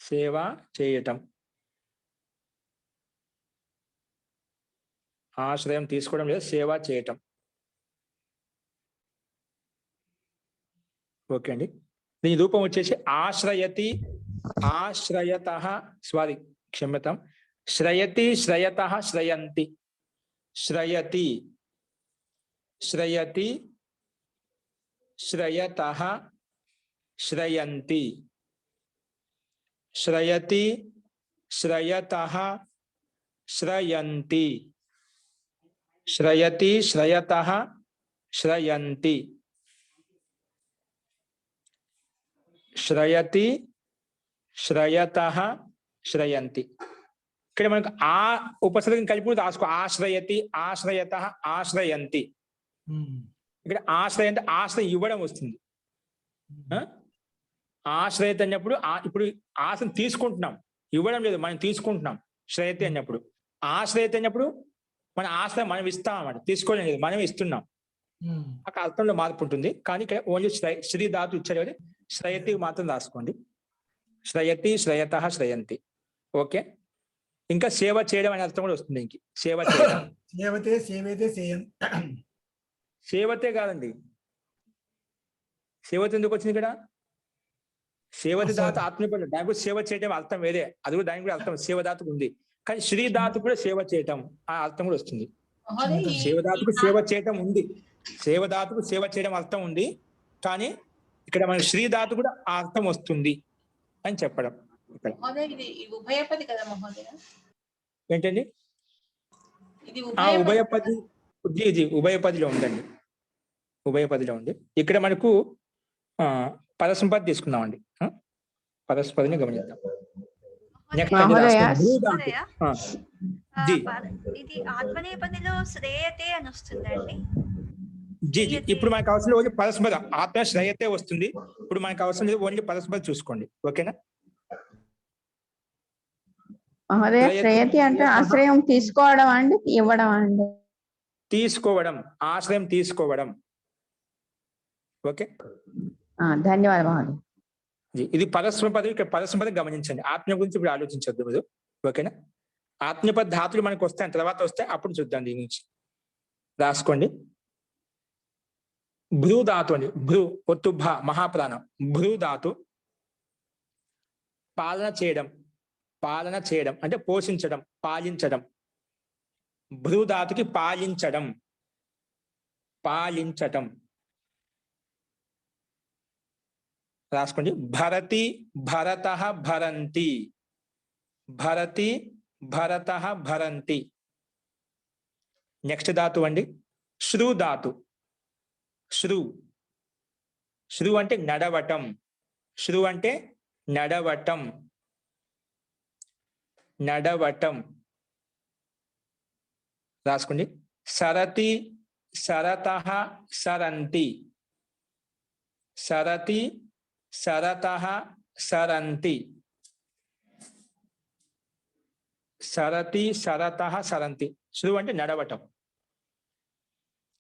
సేవ చేయటం. ఆశ్రయం తీసుకోవడం లేదా సేవ చేయటం. ఓకే అండి. దీని రూపం వచ్చేసి ఆశ్రయతి, ఆశ్రయతః, సారీ క్షమ్యతాం, శ్రయతి, శ్రయతః, శ్రయంతి, శ్రయతి, శ్రయతి, శ్రయతః, శ్రయంతి, శ్రయతి, శ్రయతః, శ్రయంతి, శ్రయతి, శ్రయతః, శ్రయంతి, శ్రయతి, శ్రయతః, శ్రయంతి. ఇక్కడ మనకు ఆ ఉపసర్గం కలిపి రాసుకో. ఆశ్రయతి, ఆశ్రయతః, ఆశ్రయంతి. ఇక్కడ ఆశ్రయ అంటే ఆశ్రయం ఇవ్వడం వస్తుంది. ఆశ్రయత అన్నప్పుడు ఇప్పుడు ఆశ్రయం తీసుకుంటున్నాం, ఇవ్వడం లేదు, మనం తీసుకుంటున్నాం. శ్రయతి అన్నప్పుడు, ఆశ్రయత అన్నప్పుడు మన ఆశ్రయం మనం ఇస్తాం అన్నమాట, తీసుకోవడం లేదు, మనం ఇస్తున్నాం. అక్కడ అర్థంలో మార్పు ఉంటుంది. కానీ ఇక్కడ ఓన్లీ శ్రీ ధాతు ఇచ్చారు కదా, శ్రయతి మాత్రం రాసుకోండి. శ్రయతి, శ్రయతః, శ్రయంతి. ఓకే. ఇంకా సేవ చేయడం అనే అర్థం కూడా వస్తుంది. ఇంక సేవ చేయడం, సేవతే, సేవేతే, సేయం. సేవతే కాదండి, సేవత ఎందుకు వచ్చింది ఇక్కడ? సేవతి ధాతు ఆత్మీయ, దానికి కూడా సేవ చేయడం అర్థం వేరే, అది కూడా దానికి కూడా అర్థం సేవధాతుకు ఉంది. కానీ శ్రీ ధాతు కూడా సేవ చేయటం ఆ అర్థం కూడా వస్తుంది. సేవధాతుకు సేవ చేయటం ఉంది, సేవధాతుకు సేవ చేయడం అర్థం ఉంది. కానీ ఇక్కడ మన శ్రీ ధాతు కూడా ఆ అర్థం వస్తుంది అని చెప్పడం. ఇక్కడ ఇది ఉభయపది కదా మహోదయ? ఏంటండి? ఇది ఉభయపది, ఇది ఉభయపదిలో ఉందండి, ఉభయపదిలో ఉంది. ఇక్కడ మనకు పరస్పది తీసుకుందామండి, పరస్పదిని గమనిద్దాం. ఇది ఆత్మనేపథ్యంలో శ్రేయతే అని వస్తుందండి. జీ జీ ఇప్పుడు మనకు అవసరం ఓన్లీ పరస్పద, ఆత్మ శ్రేయతే వస్తుంది. ఇప్పుడు మనకు అవసరం లేదు, ఓన్లీ పరస్పద చూసుకోండి. ఓకేనా? మహోదయ, శ్రేయతి అంటే ఆశ్రయం తీసుకోవడం అండి, ఇవ్వడం అండి? తీసుకోవడం, ఆశ్రయం తీసుకోవడం. ఓకే, ధన్యవాదాలు మహోదయ. ఇది పరస్పద. ఇక్కడ పరస్పద గమనించండి, ఆత్మ గురించి ఇప్పుడు ఆలోచించొద్దు మీరు. ఓకేనా? ఆత్మపద ధాతులు మనకు వస్తాయి, తర్వాత వస్తే అప్పుడు చూద్దాం. దీని నుంచి రాసుకోండి. భ్రూ ధాతు అండి, భ్రూ ఒత్తు భ మహాప్రాణం. భ్రూ ధాతు పాలన చేయడం, పాలన చేయడం అంటే పోషించడం, పాలించడం. భ్రూ ధాతుకి పాలించడం, పాలించటం. రాసుకోండి. భరతి, భరతః, భరంతి, భరతి, భరతః, భరంతి. నెక్స్ట్ ధాతు అండి శ్రు ధాతు. శ్రు, శ్రు అంటే నడవటం, శ్రు అంటే నడవటం, నడవటం. రాసుకోండి. సరతి, సరతః, సరంతి, సరతి, సరతః, సరంతి, సరతి, సరతః, సరంతి. శ్రు అంటే నడవటం.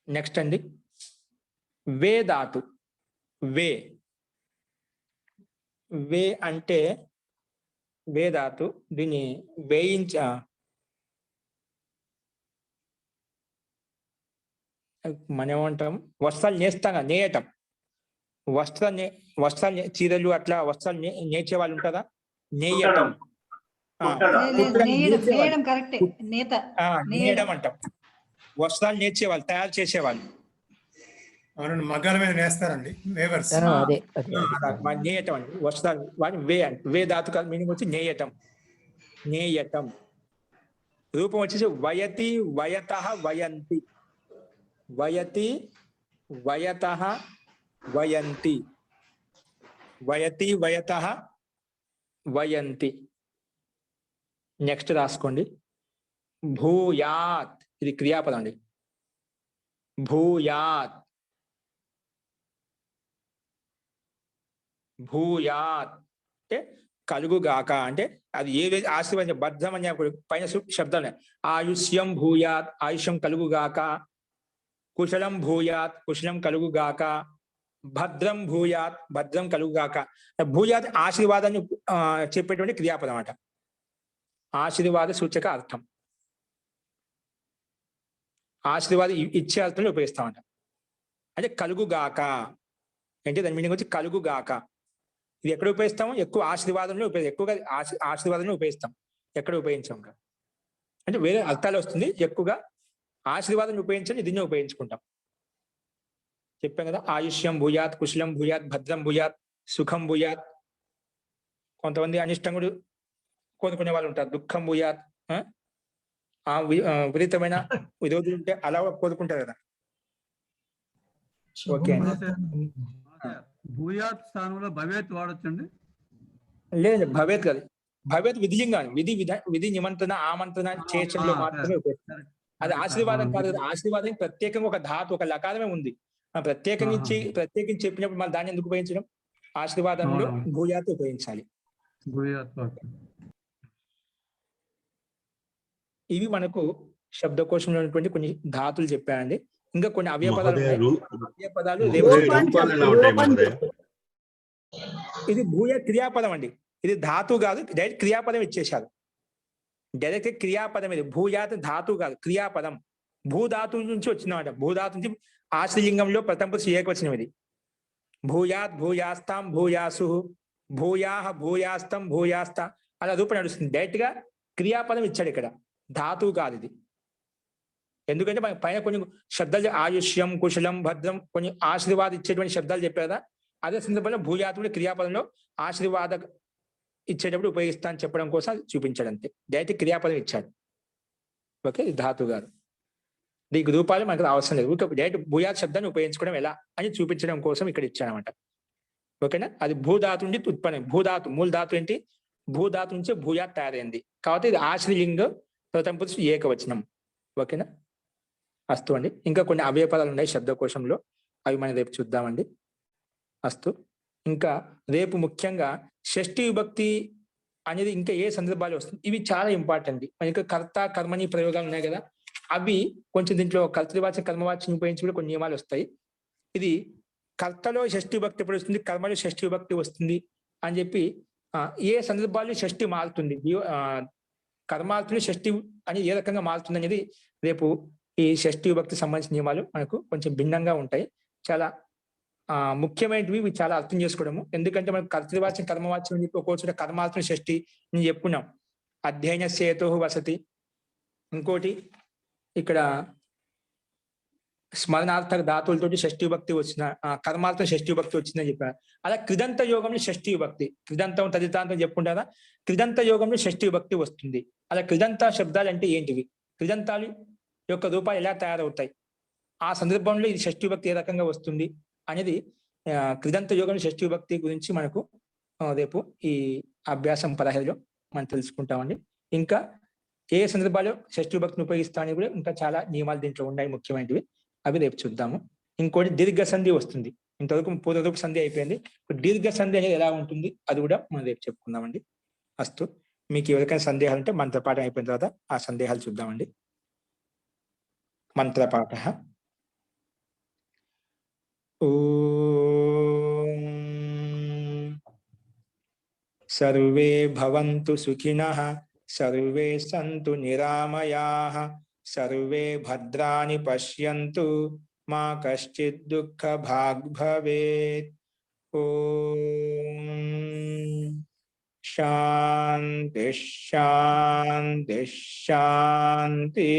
నెక్స్ట్ అండి వే ధాతు. వే, వే అంటే వే ధాతు. దీన్ని మనం ఏమంటాం, వస్త్రాలు నేస్తాం, నేయటం. వస్త్రాలు చీరలు అట్లా వస్త్రాలు నేర్చే వాళ్ళు ఉంటారా? నేయటం, నేయడం అంటాం. వస్త్రాలు నేర్చేవాళ్ళు, తయారు చేసేవాళ్ళు. అవునండి, మగ్గాల మీద నేస్తారండి, వేవర్స్. నేయటం అండి వస్త్రాలు. వాటిని వే అంటే, వే ధాతు మీనింగ్ వచ్చి నేయటం, నేయటం. రూపం వచ్చేసి వయతి వయతః వయంతి, వయతి వయతః వయంతి, వయతి వయతః వయంతి. నెక్స్ట్ రాసుకోండి. భూయాత్, ఇది క్రియాపదం అండి. భూయాత్, భూయాత్ అంటే కలుగుగాక, అంటే అది ఏ ఆశీర్వాదం బద్ధం అని పైన శబ్దాలు. ఆయుష్యం భూయాత్, ఆయుష్యం కలుగుగాక. కుశలం భూయాత్, కుశలం కలుగుగాక. భద్రం భూయాత్, భద్రం కలుగుగాక. భూయాత్ ఆశీర్వాదాన్ని చెప్పేటువంటి క్రియాపదం అన్నమాట. ఆశీర్వాద సూచక అర్థం, ఆశీర్వాదం ఇచ్చే అర్థంలో ఉపయోగిస్తామంట. అంటే కలుగుగాక అంటే దాని మీనింగ్ వచ్చి కలుగుగాక. ఇది ఎక్కడ ఉపయోగిస్తాము? ఎక్కువ ఆశీర్వాదంలో ఎక్కువగా ఆశీర్వాదంలో ఉపయోగిస్తాం, ఎక్కడ ఉపయోగించాం అంటే వేరే అర్థాలు వస్తుంది. ఎక్కువగా ఆశీర్వాదం ఉపయోగించని దీన్ని ఉపయోగించుకుంటాం. చెప్పాం కదా, ఆయుష్యం భూయాత్, కుశలం భూయాత్, భద్రం భూయాత్, సుఖం భూయాత్. కొంతమంది అనిష్టం కూడా కోరుకునే వాళ్ళు ఉంటారు, దుఃఖం భూయాత్. విపరీతమైన విరోధులు ఉంటే అలా కోరుకుంటారు కదా. ఓకే అండి. భూయాత్ స్థానంలో భవేత్ వాడొచ్చండి? లేదు, భవేత్ కాదు, భవేత్ విధిలింగాను. విధి నిమంత్రణ ఆమంత్రణ చేర్చడంలో మాత్రమే ఉపయోగిస్తారు. అది ఆశీర్వాదం కాదు కదా. ఆశీర్వాదం ప్రత్యేకంగా ఒక ధాతు, ఒక లకారమే ఉంది. ప్రత్యేకించి చెప్పినప్పుడు మనం దాన్ని ఎందుకు ఉపయోగించడం? ఆశీర్వాదంలో భూయాత్ ఉపయోగించాలి. ఇవి మనకు శబ్దకోశంలో ఉన్నటువంటి కొన్ని ధాతులు చెప్పానండి. ఇంకా కొన్ని అవయవ పదాలు ఉన్నాయి. అవయవ పదాలు ఇది భూయ క్రియాపదం అండి. ఇది ధాతు కాదు, డైరెక్ట్ క్రియాపదం ఇచ్చేశారు. డైరెక్ట్ క్రియాపదం ఇది. భూయాత్ ధాతు కాదు, క్రియాపదం. భూధాతు నుంచి వచ్చిందన్నమాట. భూధాతు నుంచి ఆశ్రలింగంలో ప్రథమ పురుష ఏకవచనం ఇది. భూయాత్ భూయాస్తాం భూయాసు, భూయాహ భూయాస్తం భూయాస్త, అలా రూపం నడుస్తుంది. డైరెక్ట్ గా క్రియాపదం ఇచ్చాడు ఇక్కడ, ధాతువు కాదు ఇది. ఎందుకంటే మన పైన కొన్ని శబ్దాలు ఆయుష్యం, కుశలం, భద్రం కొన్ని ఆశీర్వాదం ఇచ్చేటువంటి శబ్దాలు చెప్పారు కదా. అదే సందర్భంలో భూయాతుడు క్రియాపదంలో ఆశీర్వాద ఇచ్చేటప్పుడు ఉపయోగిస్తా అని చెప్పడం కోసం చూపించాడు అంతే. డైరెక్ట్ క్రియాపదం ఇచ్చాడు. ఓకే, ఇది ధాతువు కాదు. దీనికి రూపాలు మనకు అవసరం లేదు. డైరెక్ట్ భూయాత్ శబ్దాన్ని ఉపయోగించుకోవడం ఎలా అని చూపించడం కోసం ఇక్కడ ఇచ్చాడనమాట. ఓకేనా. అది భూధాతు నుండి ఉత్పన్నం. భూధాతు మూల ధాతు ఏంటి? భూధాతు నుంచి భూయాత్ తయారైంది కాబట్టి ఇది ఆశ్రలింగ ప్రథమ పురుష ఏకవచనం. ఓకేనా. అస్తు అండి. ఇంకా కొన్ని అవయవ పదాలు ఉన్నాయి శబ్దకోశంలో, అవి మనం రేపు చూద్దామండి. అస్తు. ఇంకా రేపు ముఖ్యంగా షష్ఠీ విభక్తి అనేది ఇంకా ఏ సందర్భాలు వస్తుంది, ఇవి చాలా ఇంపార్టెంట్. ఇంకా కర్త కర్మని ప్రయోగాలు ఉన్నాయి కదా, అవి కొంచెం దీంట్లో కర్తృవాచన కర్మవాచన ఉపయోగించి కూడా కొన్ని నియమాలు వస్తాయి. ఇది కర్తలో షష్ఠీ విభక్తి ఎప్పుడు వస్తుంది, కర్మలో షష్ఠీ విభక్తి వస్తుంది అని చెప్పి ఏ సందర్భాల్లో షష్ఠి మారుతుంది, కర్మార్థులు షష్ఠి అని ఏ రకంగా మారుతుంది అనేది రేపు ఈ షష్ఠీ విభక్తి సంబంధించిన నియమాలు మనకు కొంచెం భిన్నంగా ఉంటాయి. చాలా ముఖ్యమైనవి, ఇవి చాలా అర్థం చేసుకోవడము. ఎందుకంటే మనకు కర్తృవాచన కర్మవాచనం అని చెప్పి ఒక్కోచోట కర్మార్థులు షష్ఠి నేను చెప్పుకున్నాం. అధ్యయన సేతు వసతి. ఇంకోటి ఇక్కడ స్మరణార్థక ధాతువులతోటి షష్ఠీ విభక్తి వచ్చిన, కర్మార్థ షష్ఠీ విభక్తి వచ్చిందని చెప్పారు. అలా కృదంత యోగంలో షష్ఠీ విభక్తి, కృదంతం తదితాంతం చెప్పుకుంటారా, కృదంత యోగంలో షష్ఠీ విభక్తి వస్తుంది. అలా కృదంత శబ్దాలు అంటే ఏంటివి, కృదంతాలు యొక్క రూపాలు ఎలా తయారవుతాయి, ఆ సందర్భంలో ఇది షష్ఠీ విభక్తి ఏ రకంగా వస్తుంది అనేది కృదంత యోగంలో షష్ఠీ విభక్తి గురించి మనకు రేపు ఈ అభ్యాసం 15లో మనం తెలుసుకుంటామండి. ఇంకా ఏ సందర్భాల్లో షష్ఠీ విభక్తిని ఉపయోగిస్తామని కూడా ఇంకా చాలా నియమాలు దీంట్లో ఉన్నాయి ముఖ్యమైనవి, అవి రేపు చూద్దాము. ఇంకోటి దీర్ఘ సంధి వస్తుంది. ఇంతవరకు పూర్వరూప సంధి అయిపోయింది. దీర్ఘ సంధి అనేది ఎలా ఉంటుంది అది కూడా మనం రేపు చెప్పుకుందామండి. అస్తు. మీకు ఎవరికైనా సందేహాలు ఉంటే మంత్రపాఠం అయిపోయిన తర్వాత ఆ సందేహాలు చూద్దామండి. మంత్రపాఠ. ఓం సర్వే భవంతు సుఖినః, సర్వే సంతు నిరామయాః, సర్వే భద్రాణి పశ్యంతు, మా కశ్చిత్ దుఃఖ భాగ్ భవేత్. ఓం శాంతి శాంతి శాంతి.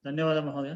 ధన్యవాదాలు మహోదయ.